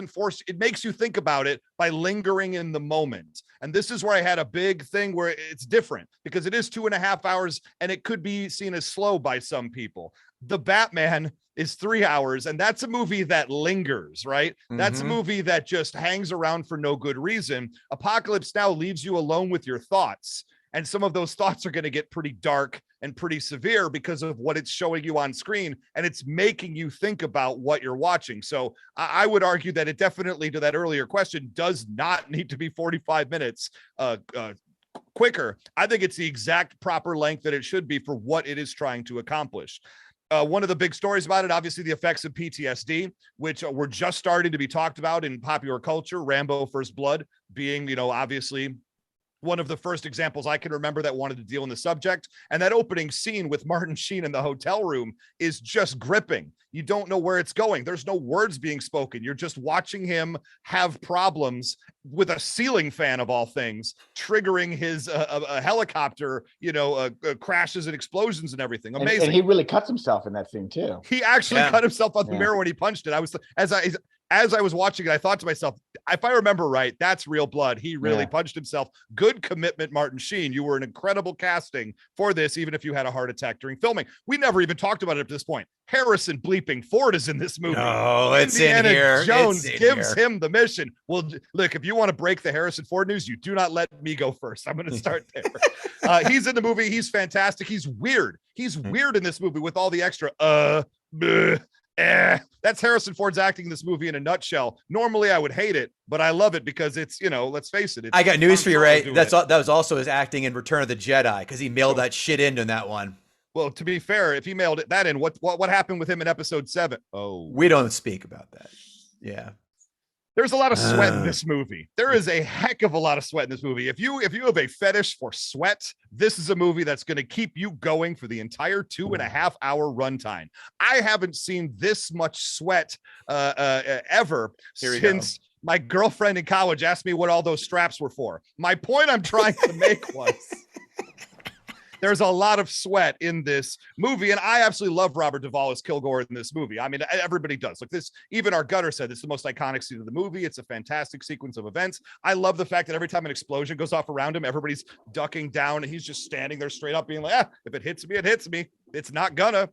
force, it makes you think about it by lingering in the moment. And this is where I had a big thing where it's different, because it is 2.5 hours and it could be seen as slow by some people. The Batman is 3 hours, and that's a movie that lingers, right? Mm-hmm. That's a movie that just hangs around for no good reason. Apocalypse Now leaves you alone with your thoughts. And some of those thoughts are going to get pretty dark and pretty severe because of what it's showing you on screen. And it's making you think about what you're watching. So I would argue that it definitely, to that earlier question, does not need to be 45 minutes quicker. I think it's the exact proper length that it should be for what it is trying to accomplish. One of the big stories about it, obviously, the effects of PTSD, which were just starting to be talked about in popular culture. Rambo: First Blood being, obviously one of the first examples I can remember that wanted to deal in the subject. And that opening scene with Martin Sheen in the hotel room is just gripping. You don't know where it's going. There's no words being spoken. You're just watching him have problems with a ceiling fan of all things, triggering his a helicopter, crashes and explosions and everything. Amazing. And he really cuts himself in that scene too. He actually cut himself on the mirror when he punched it. As I was watching it, I thought to myself, if I remember right, that's real blood. He really punched himself. Good commitment, Martin Sheen. You were an incredible casting for this, even if you had a heart attack during filming. We never even talked about it at this point. Harrison bleeping Ford is in this movie. No, it's Indiana in here. Jones gives him the mission. Well, look, if you want to break the Harrison Ford news, you do not let me go first. I'm going to start there. He's in the movie. He's fantastic. He's weird. He's weird in this movie with all the extra, That's Harrison Ford's acting in this movie in a nutshell. Normally I would hate it, but I love it because it's, let's face it. It's I got news for you, Ray. that was also his acting in Return of the Jedi, because he mailed that shit in that one. Well, to be fair, if he mailed that in, what happened with him in episode 7? Oh, we don't speak about that. Yeah. There's a lot of sweat in this movie. There is a heck of a lot of sweat in this movie. If you have a fetish for sweat, this is a movie that's going to keep you going for the entire 2.5 hour runtime. I haven't seen this much sweat ever since my girlfriend in college asked me what all those straps were for. My point I'm trying to make was there's a lot of sweat in this movie, and I absolutely love Robert Duvall as Kilgore in this movie. I mean, everybody does. Like this, even our gutter said it's the most iconic scene of the movie. It's a fantastic sequence of events. I love the fact that every time an explosion goes off around him, everybody's ducking down, and he's just standing there straight up being like, if it hits me, it hits me. It's not gonna,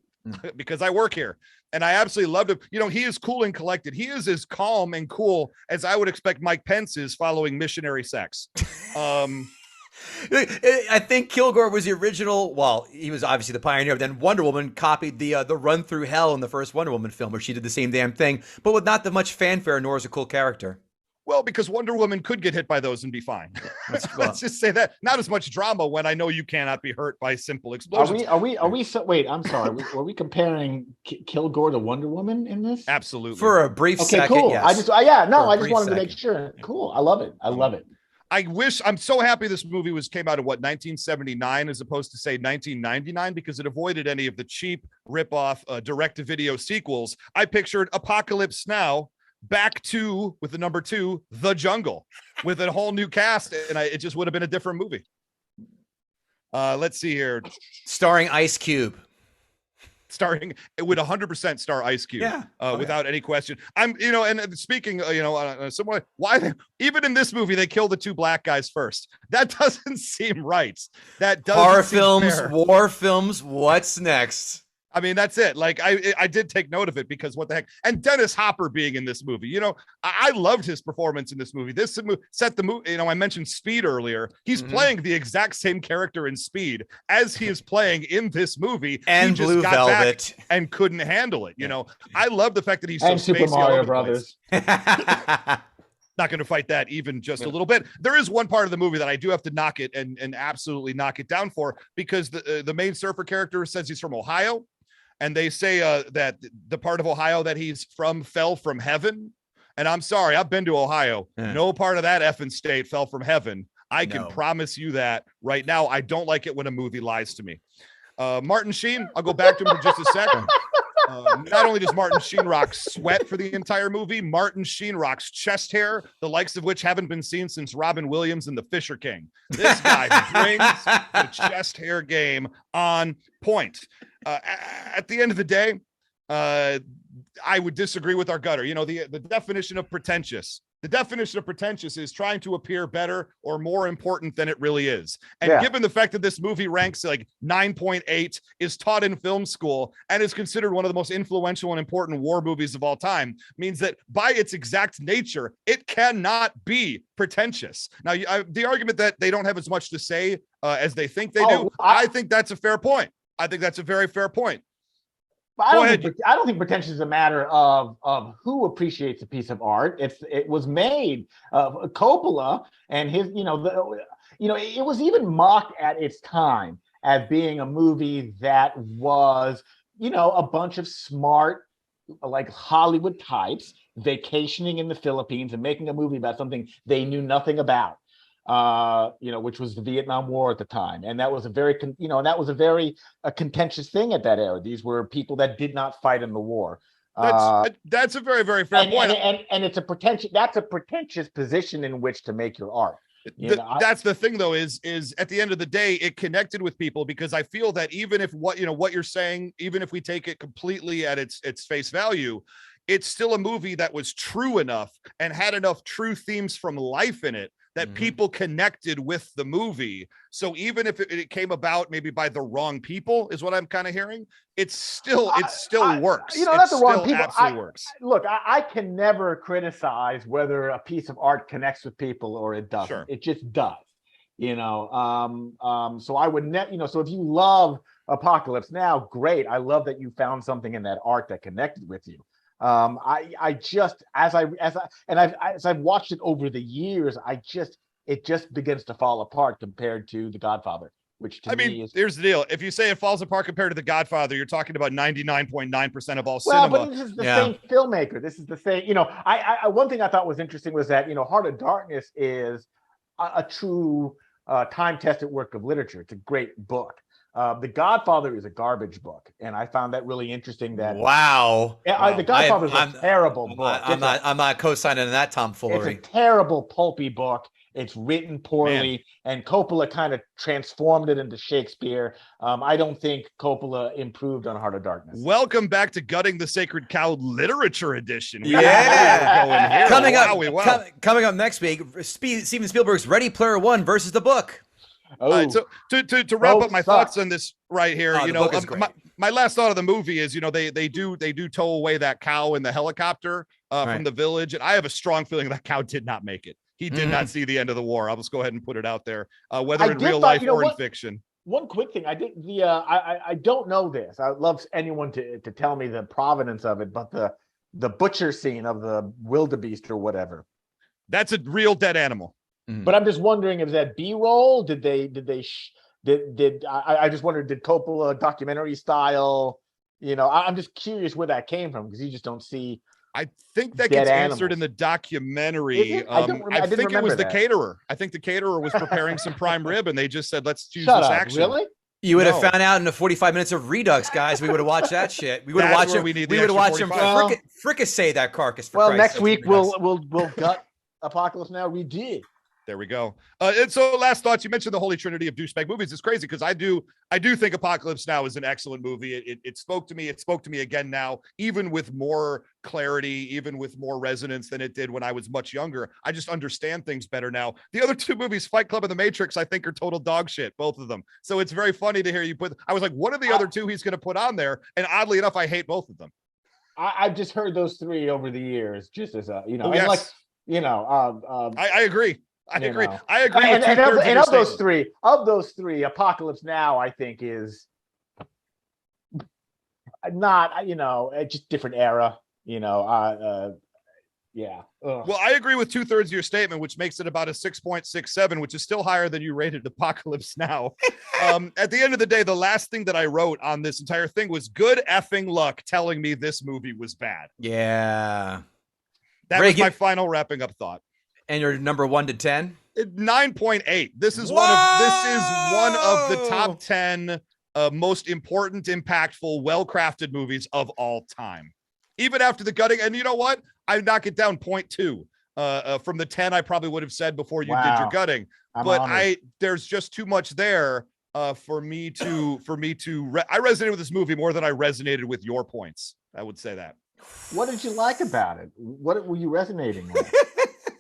because I work here. And I absolutely loved him. He is cool and collected. He is as calm and cool as I would expect Mike Pence is following missionary sex. I think Kilgore was the original. Well, he was obviously the pioneer. Then Wonder Woman copied the run through hell in the first Wonder Woman film, where she did the same damn thing, but with not that much fanfare, nor is a cool character. Well, because Wonder Woman could get hit by those and be fine. Let's just say that. Not as much drama when I know you cannot be hurt by simple explosions. Are we? Wait, I'm sorry. Were we comparing Kilgore to Wonder Woman in this? Absolutely. For a brief second. Cool. Yes. I just wanted to make sure. Cool. I love it. I'm so happy this movie came out in 1979 as opposed to say 1999, because it avoided any of the cheap rip-off direct-to-video sequels. I pictured Apocalypse Now back to, with the number 2, The Jungle, with a whole new cast, and it just would have been a different movie. Let's see here. Starring Ice Cube. It would 100% star Ice Cube, without any question. And speaking, someone, why even in this movie they kill the 2 black guys first? That doesn't seem right. That doesn't. Horror seem films, fair. war films. What's next? I mean, that's it. Like I did take note of it, because what the heck? And Dennis Hopper being in this movie, I loved his performance in this movie. This set the movie. I mentioned Speed earlier. He's playing the exact same character in Speed as he is playing in this movie. And he just Blue got Velvet, back and couldn't handle it. I love the fact that he's And so Super spacey Mario all over the Brothers. Not going to fight that even just a little bit. There is one part of the movie that I do have to knock it and absolutely knock it down for, because the main surfer character says he's from Ohio. And they say that the part of Ohio that he's from fell from heaven. And I'm sorry, I've been to Ohio. Yeah. No part of that effing state fell from heaven. I can promise you that right now. I don't like it when a movie lies to me. Martin Sheen, I'll go back to him for just a second. Not only does Martin Sheen rock sweat for the entire movie, Martin Sheen rocks chest hair, the likes of which haven't been seen since Robin Williams and the Fisher King. This guy brings the chest hair game on point. At the end of the day, I would disagree with our gutter. The definition of pretentious. The definition of pretentious is trying to appear better or more important than it really is. And given the fact that this movie ranks like 9.8, is taught in film school, and is considered one of the most influential and important war movies of all time, means that by its exact nature, it cannot be pretentious. Now, the argument that they don't have as much to say as they think they do, I think that's a fair point. I think that's a very fair point. But I don't think pretentious is a matter of who appreciates a piece of art. It was made Coppola and his, it was even mocked at its time as being a movie that was, a bunch of smart, like Hollywood types vacationing in the Philippines and making a movie about something they knew nothing about. Which was the Vietnam War at the time, and that was a very contentious thing at that era. These were people that did not fight in the war. That's a very, very fair point. And it's a pretentious position in which to make your art. That's the thing, though, is at the end of the day, it connected with people, because I feel that even if what you're saying, even if we take it completely at its face value, it's still a movie that was true enough and had enough true themes from life in it that people connected with the movie. So even if it came about maybe by the wrong people, is what I'm kind of hearing, it still works. Not the wrong people. Absolutely works. Look, I can never criticize whether a piece of art connects with people or it doesn't. Sure. It just does. So I would so if you love Apocalypse Now, great. I love that you found something in that art that connected with you. I just as I've watched it over the years, it just begins to fall apart compared to The Godfather, which to me is. Here's the deal: if you say it falls apart compared to The Godfather, you're talking about 99.9% of all Well, cinema. but this is the same filmmaker. This is the same. I one thing I thought was interesting was that Heart of Darkness is a true time-tested work of literature. It's a great book. The Godfather is a garbage book, and I found that really interesting. That The Godfather is a terrible book. I'm not co-signing that tomfoolery. It's a terrible pulpy book. It's written poorly, and Coppola kind of transformed it into Shakespeare. I don't think Coppola improved on Heart of Darkness. Welcome back to Gutting the Sacred Cow Literature Edition. Coming up next week, Steven Spielberg's Ready Player One versus the book. So to wrap up my thoughts on this right here, my last thought of the movie is, they do tow away that cow in the helicopter from the village, and I have a strong feeling that cow did not make it. He did not see the end of the war. I'll just go ahead and put it out there, whether in real life or in fiction. One quick thing, I don't know this. I'd love anyone to tell me the provenance of it, but the butcher scene of the wildebeest or whatever. That's a real dead animal. But I'm just wondering, is that B-roll? I just wondered, did Coppola documentary style? I'm just curious where that came from, because you just don't see. I think that gets answered in the documentary. I think it was the caterer. I think the caterer was preparing some prime rib, and they just said, "Let's choose this action." Really? You would have found out in the 45 minutes of Redux, guys. We would have watched that shit. We would have watched him. We would have watched him fricassee that carcass. Next week we'll gut Apocalypse Now. We did. There we go. And so last thoughts, you mentioned the Holy Trinity of douchebag movies. It's crazy because I do think Apocalypse Now is an excellent movie. It spoke to me. It spoke to me again now, even with more clarity, even with more resonance than it did when I was much younger. I just understand things better now. The other two movies, Fight Club and The Matrix, I think are total dog shit, both of them. So it's very funny to hear you I was like, what are the other two he's going to put on there? And oddly enough, I hate both of them. I've just heard those three over the years, just as I agree. I agree. I agree. And of those three, Apocalypse Now, I think, is not, just different era. Yeah. Ugh. Well, I agree with 2/3 of your statement, which makes it about a 6.67, which is still higher than you rated Apocalypse Now. At the end of the day, the last thing that I wrote on this entire thing was good effing luck telling me this movie was bad. Yeah. That was my final wrapping up thought. And your number 1 to 10? 9.8. This is one of the top 10 most important, impactful, well-crafted movies of all time. Even after the gutting, and you know what? I knock it down 0.2 from the 10 I probably would have said before you did your gutting. There's just too much there for me to I resonated with this movie more than I resonated with your points. I would say that. What did you like about it? What were you resonating with?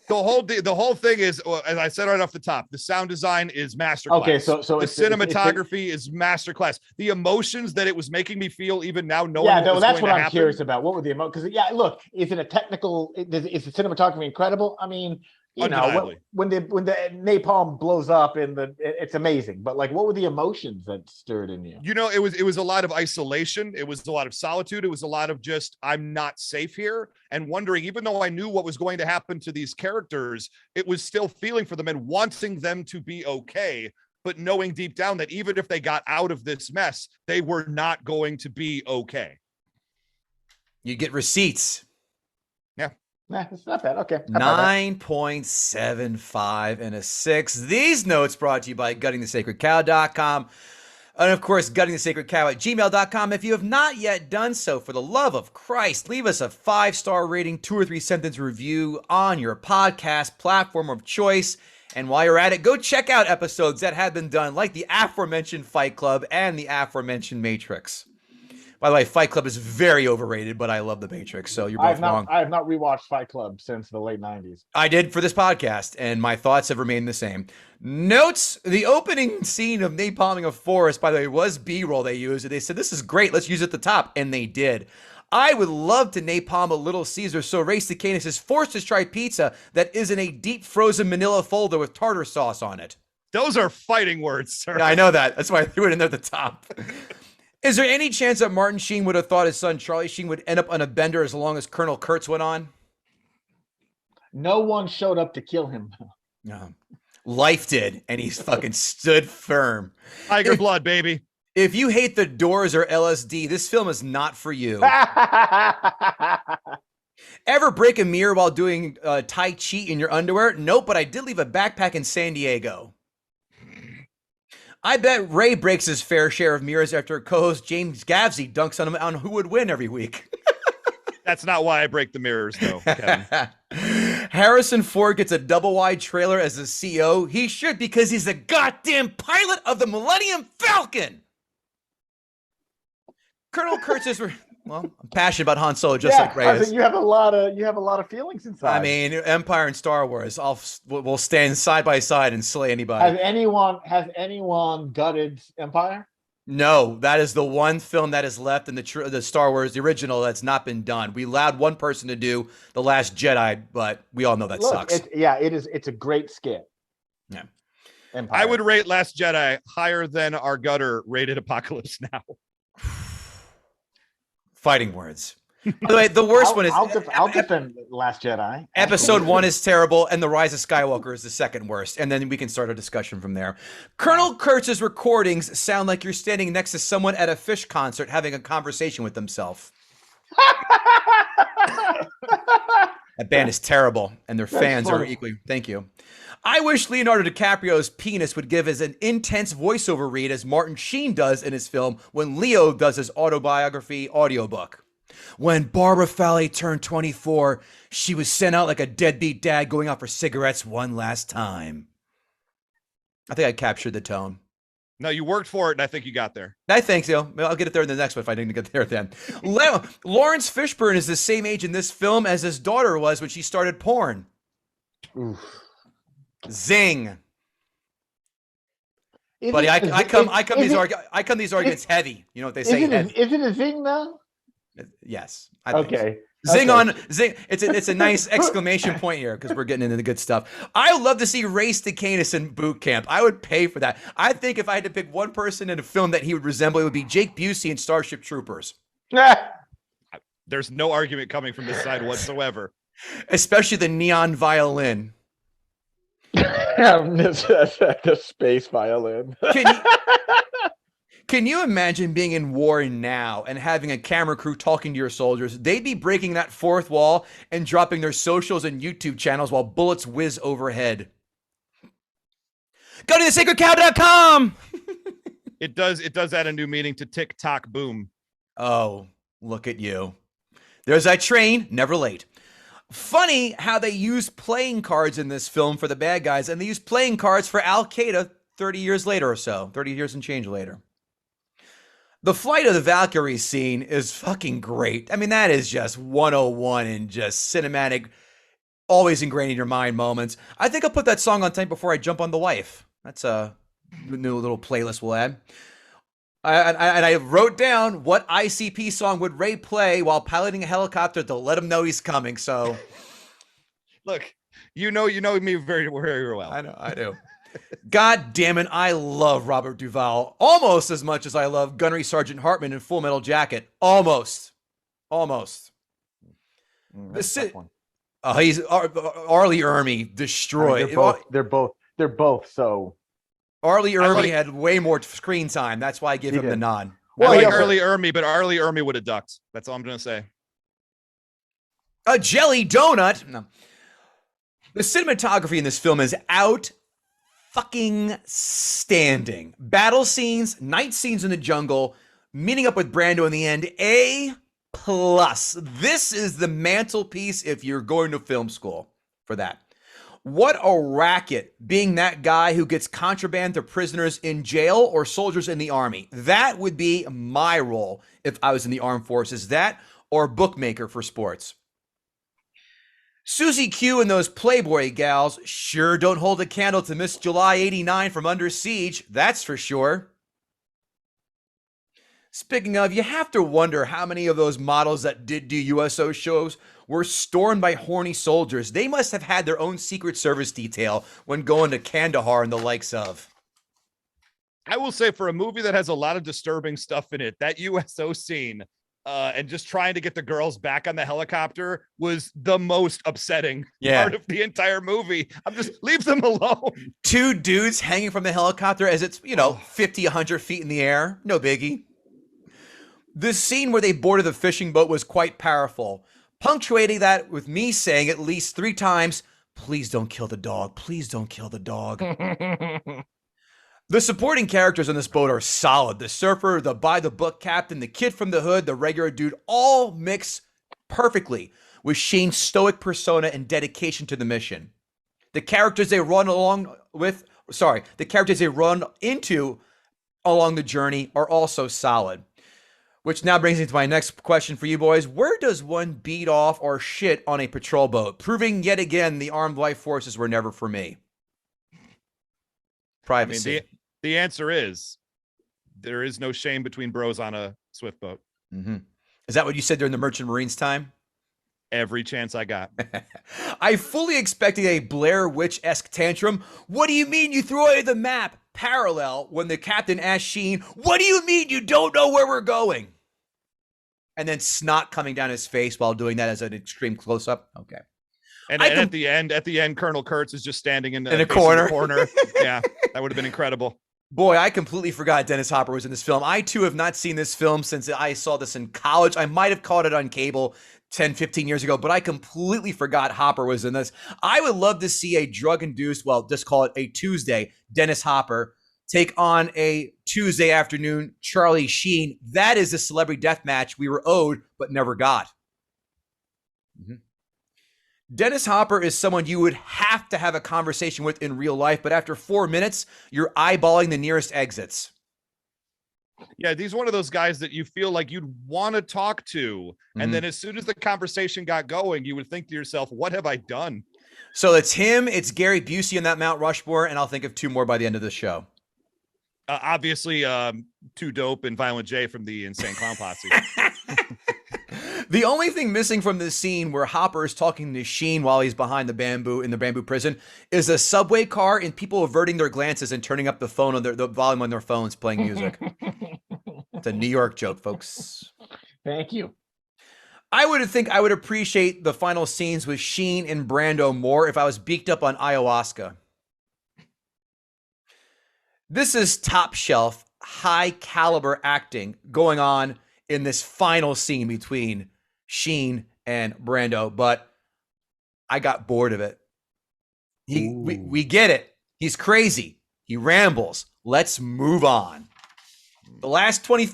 The whole thing is, as I said right off the top, the sound design is masterclass. Okay, so the cinematography is masterclass. The emotions that it was making me feel, even now knowing that's what I'm curious about. What were the emotions? Because look, is it a technical? Is the cinematography incredible? I mean, when the napalm blows up it's amazing. But what were the emotions that stirred in you? It was a lot of isolation. It was a lot of solitude. It was a lot of just, I'm not safe here, and wondering, even though I knew what was going to happen to these characters, it was still feeling for them and wanting them to be okay, but knowing deep down that even if they got out of this mess, they were not going to be okay. You get receipts. Nah, it's not bad. Okay. 9.75 and a 6. These notes brought to you by guttingthesacredcow.com. And of course, guttingthesacredcow@gmail.com. If you have not yet done so, for the love of Christ, leave us a 5-star rating, 2 or 3 sentence review on your podcast platform of choice. And while you're at it, go check out episodes that have been done, like the aforementioned Fight Club and the aforementioned Matrix. By the way, Fight Club is very overrated, but I love The Matrix, so you're both wrong. I have not rewatched Fight Club since the late 90s. I did for this podcast, and my thoughts have remained the same. Notes, the opening scene of napalming a forest, by the way, was B-roll they used. They said, this is great, let's use it at the top, and they did. I would love to napalm a Little Caesar, so Race to Canis is forced to try pizza that is in a deep frozen manila folder with tartar sauce on it. Those are fighting words, sir. Yeah, I know that. That's why I threw it in there at the top. Is there any chance that Martin Sheen would have thought his son Charlie Sheen would end up on a bender as long as Colonel Kurtz went on? No one showed up to kill him. No. Life did, and he's fucking stood firm. Tiger blood, baby. If you hate the Doors or LSD, this film is not for you. Ever break a mirror while doing Tai Chi in your underwear? Nope, but I did leave a backpack in San Diego. I bet Ray breaks his fair share of mirrors after co-host James Gavsey dunks on him on who would win every week. That's not why I break the mirrors, though, Kevin. Harrison Ford gets a double-wide trailer as the CEO. He should, because he's the goddamn pilot of the Millennium Falcon. Colonel Kurtz is... Well, I'm passionate about Han Solo, just like Ray is. I think you have a lot of feelings inside. I mean, Empire and Star Wars. We'll stand side by side and slay anybody. Has anyone gutted Empire? No, that is the one film that is left in the Star Wars, the original, that's not been done. We allowed one person to do The Last Jedi, but we all know that sucks. It's a great skit. Yeah. Empire. I would rate Last Jedi higher than our gutter rated Apocalypse Now. Fighting words. By the way, the worst one is... I'll defend Last Jedi. Episode 1 is terrible, and The Rise of Skywalker is the second worst. And then we can start a discussion from there. Colonel Kurtz's recordings sound like you're standing next to someone at a Fish concert having a conversation with themselves. That band is terrible, and their fans are equally... Thank you. I wish Leonardo DiCaprio's penis would give as an intense voiceover read as Martin Sheen does in his film when Leo does his autobiography audiobook. When Barbara Fowley turned 24, she was sent out like a deadbeat dad going out for cigarettes one last time. I think I captured the tone. No, you worked for it, and I think you got there. I think so. I'll get it there in the next one if I didn't get there then. Lawrence Fishburne is the same age in this film as his daughter was when she started porn. Oof. Zing. Buddy, I come these arguments heavy. You know what they say? Is it a zing though? Yes. I think Okay. So. Zing okay. on zing. It's a nice exclamation point here because we're getting into the good stuff. I would love to see Ray Stacanis in boot camp. I would pay for that. I think if I had to pick one person in a film that he would resemble, it would be Jake Busey in Starship Troopers. There's no argument coming from this side whatsoever. Especially the neon violin. The space violin. Can you imagine being in war now and having a camera crew talking to your soldiers? They'd be breaking that fourth wall and dropping their socials and YouTube channels while bullets whiz overhead. Go to thesacredcow.com. It does add a new meaning to TikTok boom. Oh, look at you. There's that train, never late. Funny how they use playing cards in this film for the bad guys, and they use playing cards for Al-Qaeda 30 years later or so, 30 years and change later. The flight of the Valkyries scene is fucking great. I mean, that is just 101 and just cinematic, always ingrained in your mind moments. I think I'll put that song on tonight before I jump on The Wife. That's a new little playlist we'll add. I wrote down what ICP song would Ray play while piloting a helicopter to let him know he's coming. So, look, you know me very, very well. I do. God damn it, I love Robert Duvall almost as much as I love Gunnery Sergeant Hartman in Full Metal Jacket. Almost. He's Arlie Ermey destroyed. I mean, they're both so. Arlie Ermey had way more screen time. That's why I give him the nod. Well, I like Arlie Ermey, but Arlie Ermey would have ducked. That's all I'm going to say. A jelly donut. No. The cinematography in this film is out fucking standing. Battle scenes, night scenes in the jungle, meeting up with Brando in the end, A+. This is the mantelpiece if you're going to film school for that. What a racket being that guy who gets contraband to prisoners in jail or soldiers in the army. That would be my role if I was in the armed forces. That or bookmaker for sports. Susie Q and those Playboy gals sure don't hold a candle to Miss July 89 from Under Siege. That's for sure. Speaking of, you have to wonder how many of those models that did do USO shows were stormed by horny soldiers. They must have had their own Secret Service detail when going to Kandahar and the likes of. I will say, for a movie that has a lot of disturbing stuff in it, that USO scene and just trying to get the girls back on the helicopter was the most upsetting part of the entire movie. I'm just, leave them alone. Two dudes hanging from the helicopter as it's, 50, 100 feet in the air. No biggie. The scene where they boarded the fishing boat was quite powerful, punctuating that with me saying at least 3 times, please don't kill the dog. Please don't kill the dog. The supporting characters on this boat are solid. The surfer, the by-the-book captain, the kid from the hood, the regular dude, all mix perfectly with Sheen's stoic persona and dedication to the mission. The characters they run into along the journey are also solid. Which now brings me to my next question for you boys. Where does one beat off or shit on a patrol boat? Proving yet again the armed life forces were never for me. Privacy. I mean, the answer is there is no shame between bros on a swift boat. Mm-hmm. Is that what you said during the Merchant Marines time? Every chance I got. I fully expected a Blair Witch-esque tantrum. What do you mean you threw away the map? Parallel when the captain asked Sheen, what do you mean you don't know where we're going? And then snot coming down his face while doing that as an extreme close-up. Okay. And at the end, Colonel Kurtz is just standing in a corner. Yeah, that would have been incredible. Boy, I completely forgot Dennis Hopper was in this film. I, too, have not seen this film since I saw this in college. I might have caught it on cable 10, 15 years ago, but I completely forgot Hopper was in this. I would love to see a drug-induced, well, just call it a Tuesday, Dennis Hopper take on a Tuesday afternoon Charlie Sheen. That is the celebrity death match we were owed but never got. Mm-hmm. Dennis Hopper is someone you would have to have a conversation with in real life, but after 4 minutes, you're eyeballing the nearest exits. Yeah, he's one of those guys that you feel like you'd want to talk to. Mm-hmm. And then as soon as the conversation got going, you would think to yourself, what have I done? So it's him, it's Gary Busey in that Mount Rushmore, and I'll think of 2 more by the end of the show. Obviously, Too Dope and Violent J from the Insane Clown Posse. The only thing missing from this scene where Hopper is talking to Sheen while he's behind the bamboo in the bamboo prison is a subway car and people averting their glances and turning up the phone on the volume on their phones playing music. It's a New York joke, folks. Thank you. I would appreciate the final scenes with Sheen and Brando more if I was beaked up on ayahuasca. This is top shelf, high caliber acting going on in this final scene between Sheen and Brando, but I got bored of it. We get it. He's crazy. He rambles. Let's move on. The last 20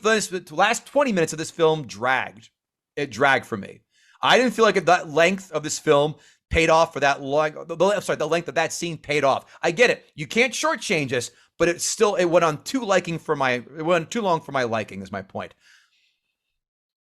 minutes of this film dragged. It dragged for me. I didn't feel like that length of this film paid off for that long. The length of that scene paid off. I get it. You can't shortchange us, but it went on too long for my liking, is my point.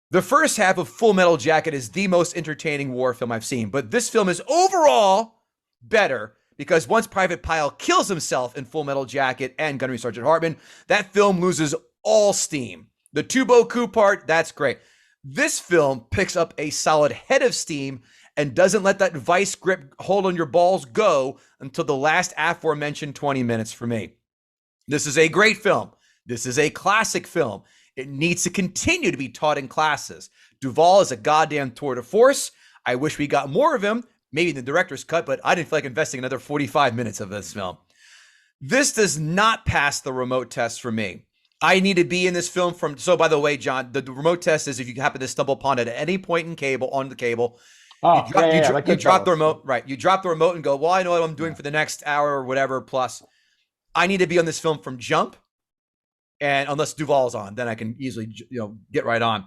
The first half of Full Metal Jacket is the most entertaining war film I've seen, but this film is overall better because once Private Pyle kills himself in Full Metal Jacket and Gunnery Sergeant Hartman, that film loses all steam. The Tubo coup part, that's great. This film picks up a solid head of steam and doesn't let that vice grip hold on your balls go until the last aforementioned 20 minutes for me. This is a great film. This is a classic film. It needs to continue to be taught in classes. Duvall is a goddamn tour de force. I wish we got more of him, maybe in the director's cut, but I didn't feel like investing another 45 minutes of this film. This does not pass the remote test for me. I need to be in this film so by the way, John, the remote test is if you happen to stumble upon it at any point on the cable, you drop the remote, right? You drop the remote and go, well, I know what I'm doing for the next hour or whatever. Plus, I need to be on this film from jump. And unless Duvall's on, then I can easily, get right on.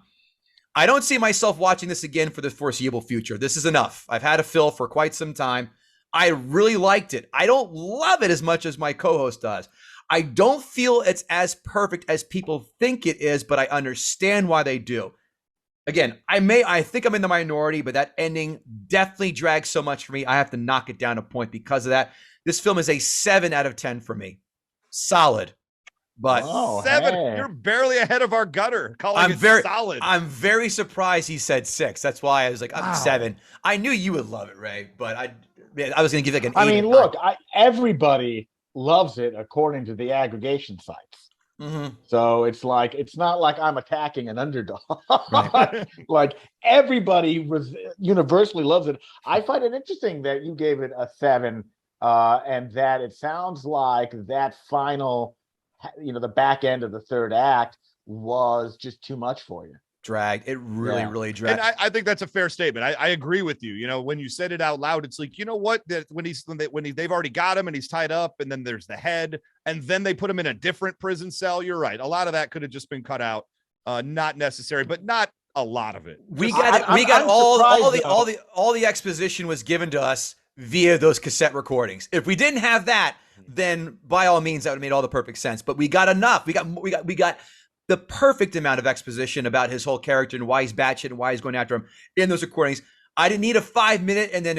I don't see myself watching this again for the foreseeable future. This is enough. I've had a fill for quite some time. I really liked it. I don't love it as much as my co-host does. I don't feel it's as perfect as people think it is, but I understand why they do. Again, I think I'm in the minority, but that ending definitely drags so much for me. I have to knock it down a point because of that. This film is a 7 out of 10 for me. Solid. But Oh, 7. hey. You're barely ahead of our gutter. Calling it solid. I'm very surprised he said 6. That's why I was like, I'm Wow. 7. I knew you would love it, Ray, but I was going to give like an 8. I mean, look, everybody loves it according to the aggregation sites. Mm-hmm. So it's not like I'm attacking an underdog. Right. Like everybody universally loves it. I find it interesting that you gave it a 7, and that it sounds like that final, the back end of the third act was just too much for you. Dragged. It really dragged. And I think that's a fair statement. I agree with you. When you said it out loud, it's like, you know what? That when they've already got him and he's tied up, and then there's the head, and then they put him in a different prison cell. You're right. A lot of that could have just been cut out. Not necessary, but not a lot of it. We got all the exposition was given to us via those cassette recordings. If we didn't have that, then by all means that would have made all the perfect sense. But we got enough. We got the perfect amount of exposition about his whole character and why he's batshit and why he's going after him in those recordings. I didn't need a 5-minute and then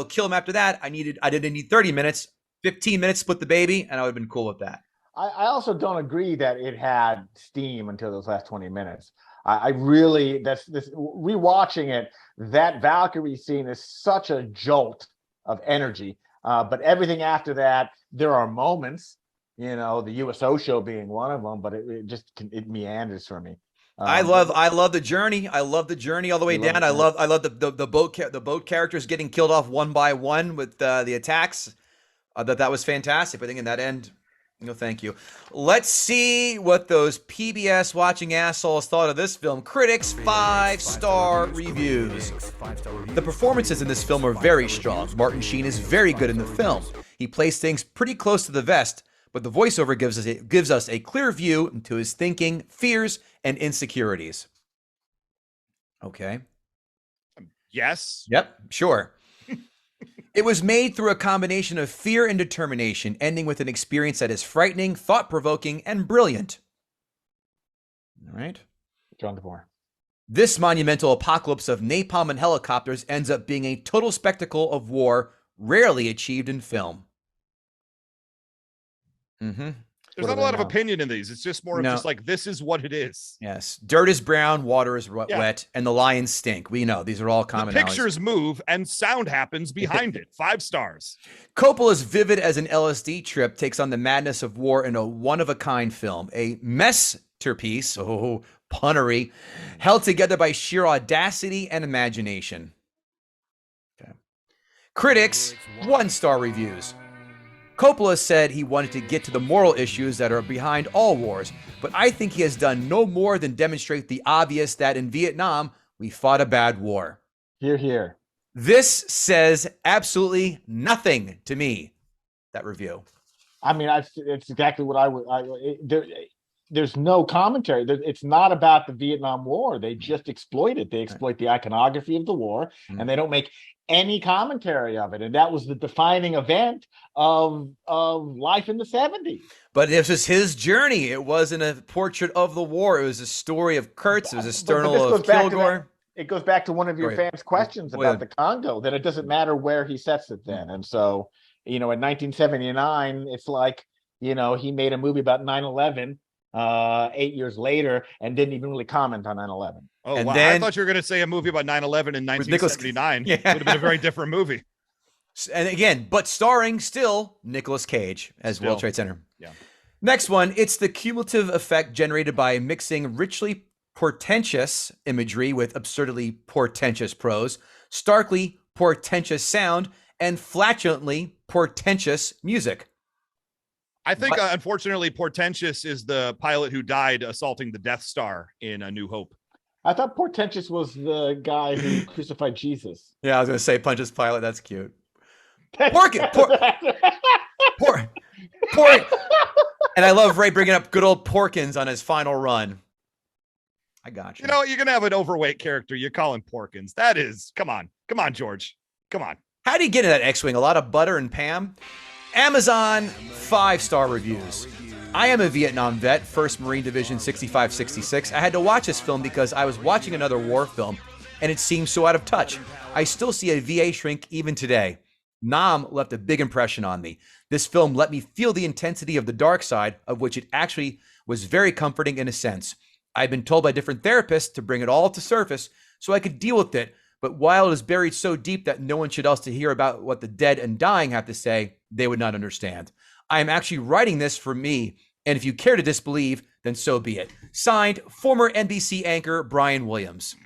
kill him after that. I didn't need 30 minutes, 15 minutes, split the baby, and I would have been cool with that. I also don't agree that it had steam until those last 20 minutes. I really, rewatching it, that Valkyrie scene is such a jolt of energy. But everything after that, there are moments, the USO show being one of them, but it meanders for me. I love the journey. I love the journey all the way down. I love the boat characters getting killed off one by one with the attacks. That was fantastic. I think in that end, thank you. Let's see what those PBS watching assholes thought of this film. Critics 5-star reviews. The performances in this film are very strong. Martin Sheen is very good in the film. He plays things pretty close to the vest, but the voiceover gives us a clear view into his thinking, fears, and insecurities. Okay. Yes. Yep, sure. It was made through a combination of fear and determination, ending with an experience that is frightening, thought-provoking, and brilliant. All right. John DeVore. This monumental apocalypse of napalm and helicopters ends up being a total spectacle of war rarely achieved in film. Mm-hmm. There's not a lot of opinion in these. It's just more of just like, this is what it is. Yes. Dirt is brown, water is wet, and the lions stink. We know. These are all common. The pictures move and sound happens behind it. 5 stars. Coppola's vivid as an LSD trip takes on the madness of war in a one-of-a-kind film. A masterpiece, punnery, held together by sheer audacity and imagination. Okay. Critics, 1-star reviews. Coppola said he wanted to get to the moral issues that are behind all wars, but I think he has done no more than demonstrate the obvious that in Vietnam, we fought a bad war. Hear, hear. This says absolutely nothing to me, that review. I mean, it's exactly what I would. There's no commentary. It's not about the Vietnam War. They just exploit it. They exploit the iconography of the war, and they don't make any commentary of it. And that was the defining event of life in the 70s. But this was his journey. It wasn't a portrait of the war. It was a story of Kurtz. It was a story of Kilgore. It goes back to one of your fans' questions about the Congo, that it doesn't matter where he sets it then. And so, in 1979, it's like, he made a movie about 9/11 8 years later and didn't even really comment on 9/11. Oh, and wow. then, I thought you were going to say a movie about 9/11 in 1979. Yeah. It would have been a very different movie. And again, but starring still Nicolas Cage as World Trade Center. Yeah. Next one, it's the cumulative effect generated by mixing richly portentous imagery with absurdly portentous prose, starkly portentous sound, and flatulently portentous music. I think, unfortunately, portentous is the pilot who died assaulting the Death Star in A New Hope. I thought portentous was the guy who crucified Jesus. Yeah, I was going to say Pontius Pilate. That's cute. And I love Ray bringing up good old Porkins on his final run. I got you. You're going to have an overweight character. You call him Porkins. That is, come on, George. Come on. How do you get in that X-Wing? A lot of butter and Pam? Amazon 5-star reviews. I am a Vietnam vet, 1st Marine Division 6566. I had to watch this film because I was watching another war film, and it seemed so out of touch. I still see a VA shrink even today. Nam left a big impression on me. This film let me feel the intensity of the dark side, of which it actually was very comforting in a sense. I've been told by different therapists to bring it all to surface so I could deal with it, but while it is buried so deep that no one should else to hear about what the dead and dying have to say, they would not understand. I am actually writing this for me, and if you care to disbelieve, then so be it. Signed, former NBC anchor Brian Williams.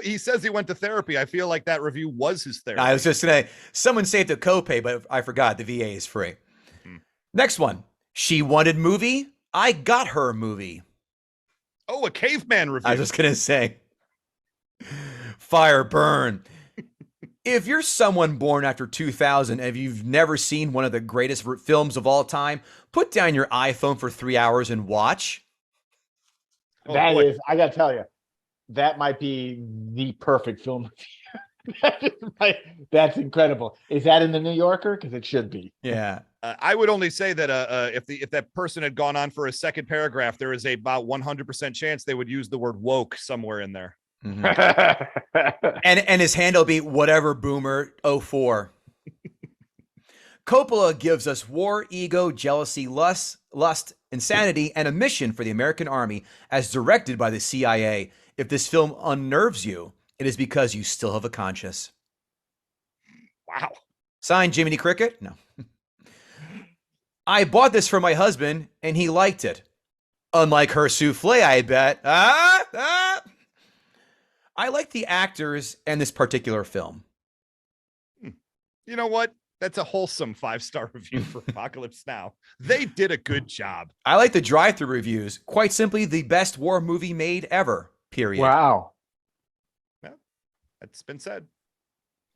He says he went to therapy. I feel like that review was his therapy. I was just going to, someone saved a copay, but I forgot the VA is free. Next one. She wanted movie. I got her movie. Oh, a caveman review. I was just going to say. Fire burn. If you're someone born after 2000 and you've never seen one of the greatest films of all time, put down your iPhone for 3 hours and watch. I got to tell you, that might be the perfect film. That's incredible. Is that in the New Yorker? Because it should be. Yeah. I would only say that if that person had gone on for a second paragraph, there is about 100% chance they would use the word woke somewhere in there. Mm-hmm. and his handle be whatever boomer 04. Coppola gives us war, ego, jealousy, lust, insanity, and a mission for the American army as directed by the CIA. If this film unnerves you, it is because you still have a conscience. Wow. Signed, Jiminy Cricket? No. I bought this for my husband, and he liked it. Unlike her souffle, I bet. I like the actors and this particular film. You know what? That's a wholesome 5-star review for Apocalypse Now. They did a good job. I like the drive-thru reviews. Quite simply, the best war movie made ever. Period. Wow. Yeah, that's been said.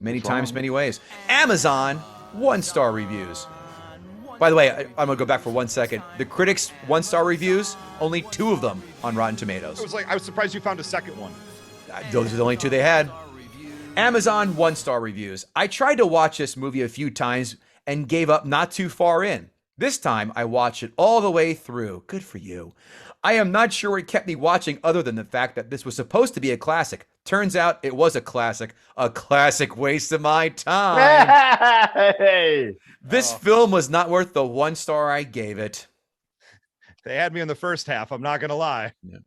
Many times, many ways. Amazon 1-star reviews. By the way, I'm going to go back for 1 second. The critics' 1-star reviews, only 2 of them on Rotten Tomatoes. I was surprised you found a second one. Those are the only 2 they had. Amazon 1-star reviews. I tried to watch this movie a few times and gave up not too far in. This time, I watched it all the way through. Good for you. I am not sure what kept me watching other than the fact that this was supposed to be a classic. Turns out it was a classic waste of my time. Hey. This film was not worth the 1 star I gave it. They had me in the first half. I'm not going to lie. Yeah.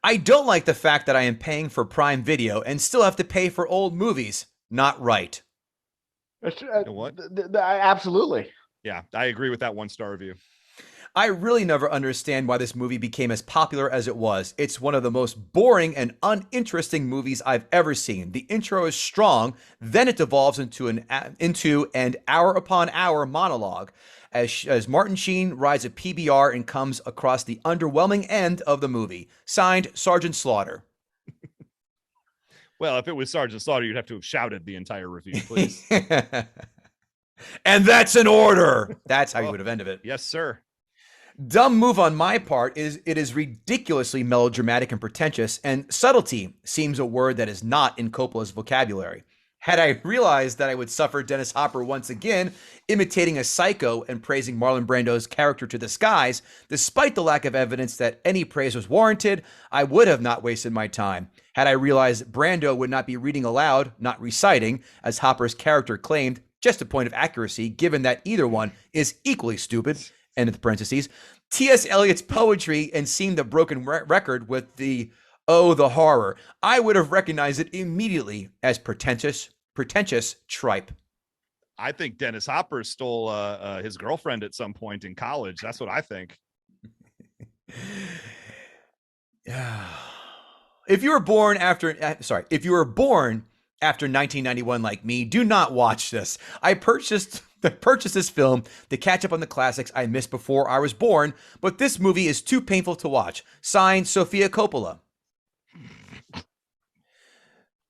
I don't like the fact that I am paying for Prime Video and still have to pay for old movies. Not right. You know what? Absolutely. Yeah, I agree with that 1-star review. I really never understand why this movie became as popular as it was. It's one of the most boring and uninteresting movies I've ever seen. The intro is strong, then it devolves into an hour upon hour monologue as Martin Sheen rides a PBR and comes across the underwhelming end of the movie. Signed, Sergeant Slaughter. Well, if it was Sergeant Slaughter, you'd have to have shouted the entire review, please. And that's an order. That's how you would have ended it. Yes, sir. Dumb move on my part is it is ridiculously melodramatic and pretentious, and subtlety seems a word that is not in Coppola's vocabulary. Had I realized that I would suffer Dennis Hopper once again, imitating a psycho and praising Marlon Brando's character to the skies, despite the lack of evidence that any praise was warranted, I would have not wasted my time. Had I realized Brando would not be reading aloud, not reciting, as Hopper's character claimed, just a point of accuracy, given that either one is equally stupid, end of the parentheses, T.S. Eliot's poetry and seeing the broken record with the horror, I would have recognized it immediately as pretentious tripe. I think Dennis Hopper stole his girlfriend at some point in college. That's what I think. If you were born after 1991 like me, do not watch this. I purchased this film to catch up on the classics I missed before I was born, but this movie is too painful to watch. Signed, Sofia Coppola.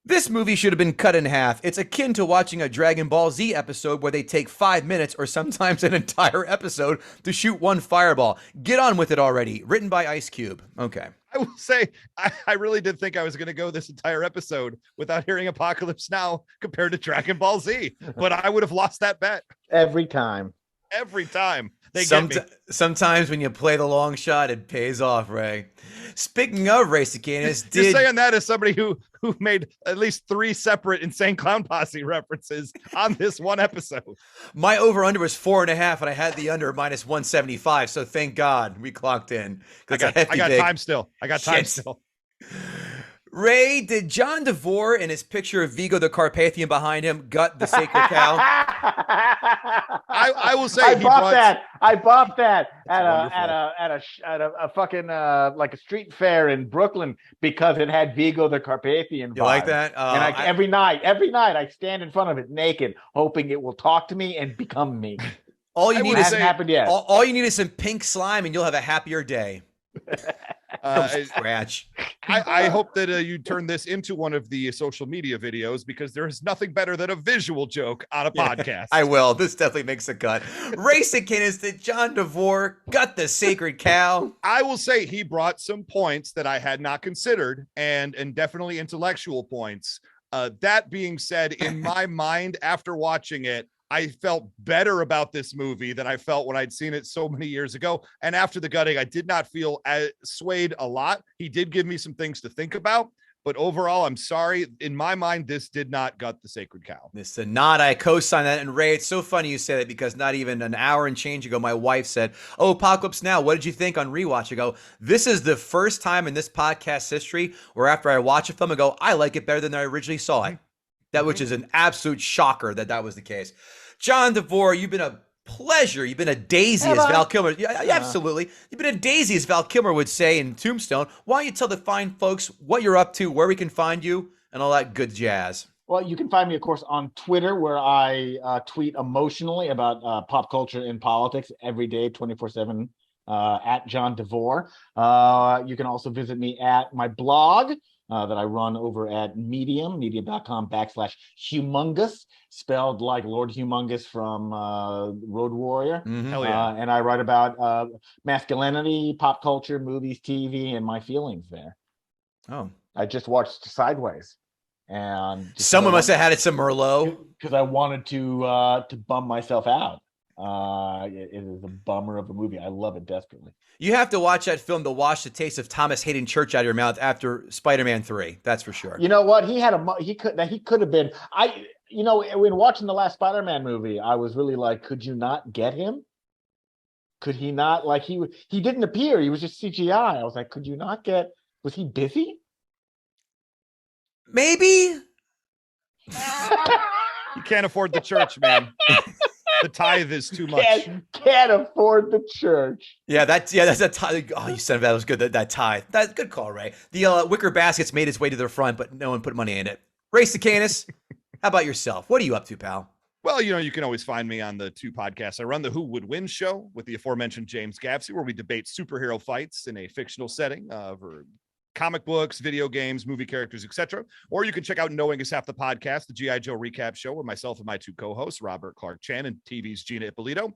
This movie should have been cut in half. It's akin to watching a Dragon Ball Z episode where they take 5 minutes or sometimes an entire episode to shoot one fireball. Get on with it already. Written by Ice Cube. Okay. I will say, I really did think I was going to go this entire episode without hearing Apocalypse Now compared to Dragon Ball Z, but I would have lost that bet. Every time. Every time. They get me. Sometimes when you play the long shot, it pays off, Ray. Speaking of Race Canis, You're saying that as somebody who made at least 3 separate Insane Clown Posse references on this one episode. My over-under was 4.5, and I had the under minus 175, so thank God we clocked in. I got time still. Ray, did John DeVore in his picture of Vigo the Carpathian behind him gut the sacred cow? I will say I bought that at a fucking like a street fair in Brooklyn because it had Vigo the Carpathian vibe. You like that? And every night I stand in front of it naked, hoping it will talk to me and become me. All you need hasn't happened yet. All you need is some pink slime, and you'll have a happier day. Scratch. I hope that you turn this into one of the social media videos because there is nothing better than a visual joke on a podcast. I will. This definitely makes a cut. Racing is that John DeVore got the sacred cow. I will say he brought some points that I had not considered and definitely intellectual points. That being said, in my mind, after watching it, I felt better about this movie than I felt when I'd seen it so many years ago. And after the gutting, I did not feel as swayed a lot. He did give me some things to think about, but overall, I'm sorry. In my mind, this did not gut the sacred cow. This is not. I co-sign that. And Ray, it's so funny you say that because not even an hour and change ago, my wife said, "Oh, Apocalypse Now, what did you think on rewatch?" I go, "This is the first time in this podcast history where after I watch a film, I go, I like it better than I originally saw it." That which is an absolute shocker that was the case. John DeVore, you've been a pleasure. You've been a daisy, as Val Kilmer. Yeah, absolutely. You've been a daisy, as Val Kilmer would say in Tombstone. Why don't you tell the fine folks what you're up to, where we can find you, and all that good jazz? Well, you can find me, of course, on Twitter, where I tweet emotionally about pop culture and politics every day, 24/7, at John DeVore. You can also visit me at my blog that I run over at medium.com/humongous, spelled like Lord Humongous from Road Warrior. Mm-hmm. Hell yeah. And I write about masculinity, pop culture, movies, TV, and my feelings there. Oh. I just watched Sideways. And someone must have had it some Merlot. Because I wanted to bum myself out. It is a bummer of a movie. I love it desperately. You have to watch that film to wash the taste of Thomas Hayden Church out of your mouth after Spider-Man 3. That's for sure. You know what? He could have been. When watching the last Spider-Man movie, I was really like, could you not get him? Could he not? Like he didn't appear. He was just CGI. I was like, could you not get? Was he busy? Maybe. You can't afford the church, man. The tithe is too much. Can't afford the church. Yeah, that's a tithe. Oh, you said that was good. That tithe. That's good call, Ray. The wicker baskets made its way to the front, but no one put money in it. Ray Canis, how about yourself? What are you up to, pal? Well, you can always find me on the 2 podcasts. I run the Who Would Win show with the aforementioned James Gapsey, where we debate superhero fights in a fictional setting for comic books, video games, movie characters, etc. Or you can check out Knowing Is Half the Podcast, the G.I. Joe recap show, where myself and my 2 co-hosts, Robert Clark Chan and TV's Gina Ippolito,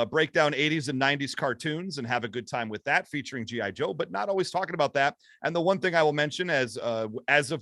break down 80s and 90s cartoons and have a good time with that, featuring G.I. Joe, but not always talking about that. And the one thing I will mention as of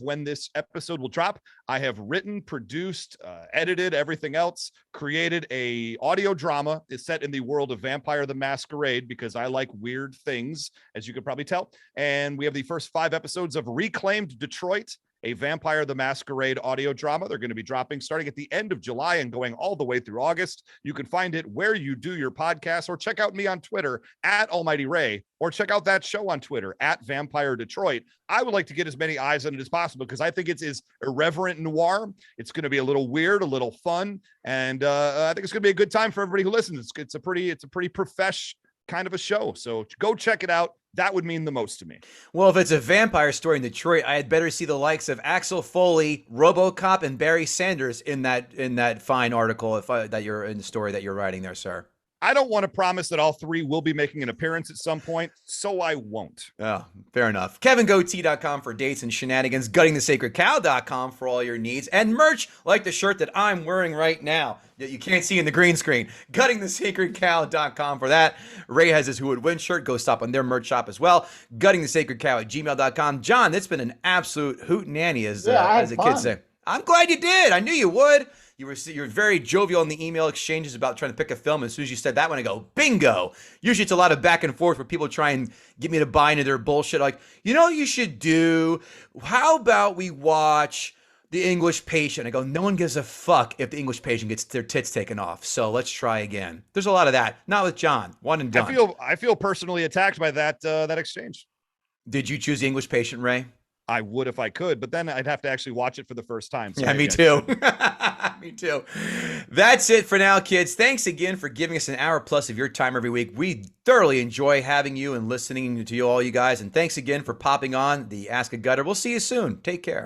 when this episode will drop, I have written, produced, edited, everything else, created a audio drama. It's set in the world of Vampire the Masquerade because I like weird things, as you could probably tell. And we have the first 5 episodes of Reclaimed Detroit, a Vampire the Masquerade audio drama. They're going to be dropping starting at the end of July and going all the way through August. You can find it where you do your podcast, or check out me on Twitter at Almighty Ray, or check out that show on Twitter at Vampire Detroit. I would like to get as many eyes on it as possible because I think it's irreverent noir. It's going to be a little weird, a little fun, and I think it's going to be a good time for everybody who listens. It's a pretty profesh kind of a show. So go check it out. That would mean the most to me. Well, if it's a vampire story in Detroit, I had better see the likes of Axel Foley, RoboCop, and Barry Sanders in that fine article that you're in the story that you're writing there, sir. I don't want to promise that all 3 will be making an appearance at some point, so I won't. Oh, fair enough. KevinGootee.com for dates and shenanigans. GuttingTheSacredCow.com for all your needs. And merch like the shirt that I'm wearing right now that you can't see in the green screen. GuttingTheSacredCow.com for that. Ray has his Who Would Win shirt. Go stop on their merch shop as well. GuttingTheSacredCow@gmail.com. John, it's been an absolute hootenanny, as the kids say. I'm glad you did. I knew you would. You're very jovial in the email exchanges about trying to pick a film. As soon as you said that one, I go, bingo. Usually it's a lot of back and forth where people try and get me to buy into their bullshit. Like, you know what you should do? How about we watch The English Patient? I go, no one gives a fuck if The English Patient gets their tits taken off. So let's try again. There's a lot of that. Not with John. One and done. I feel personally attacked by that exchange. Did you choose The English Patient, Ray? I would if I could, but then I'd have to actually watch it for the first time. So yeah, me too. Me too. That's it for now, kids. Thanks again for giving us an hour plus of your time every week. We thoroughly enjoy having you and listening to you all, you guys. And thanks again for popping on the Ask a Gutter. We'll see you soon. Take care.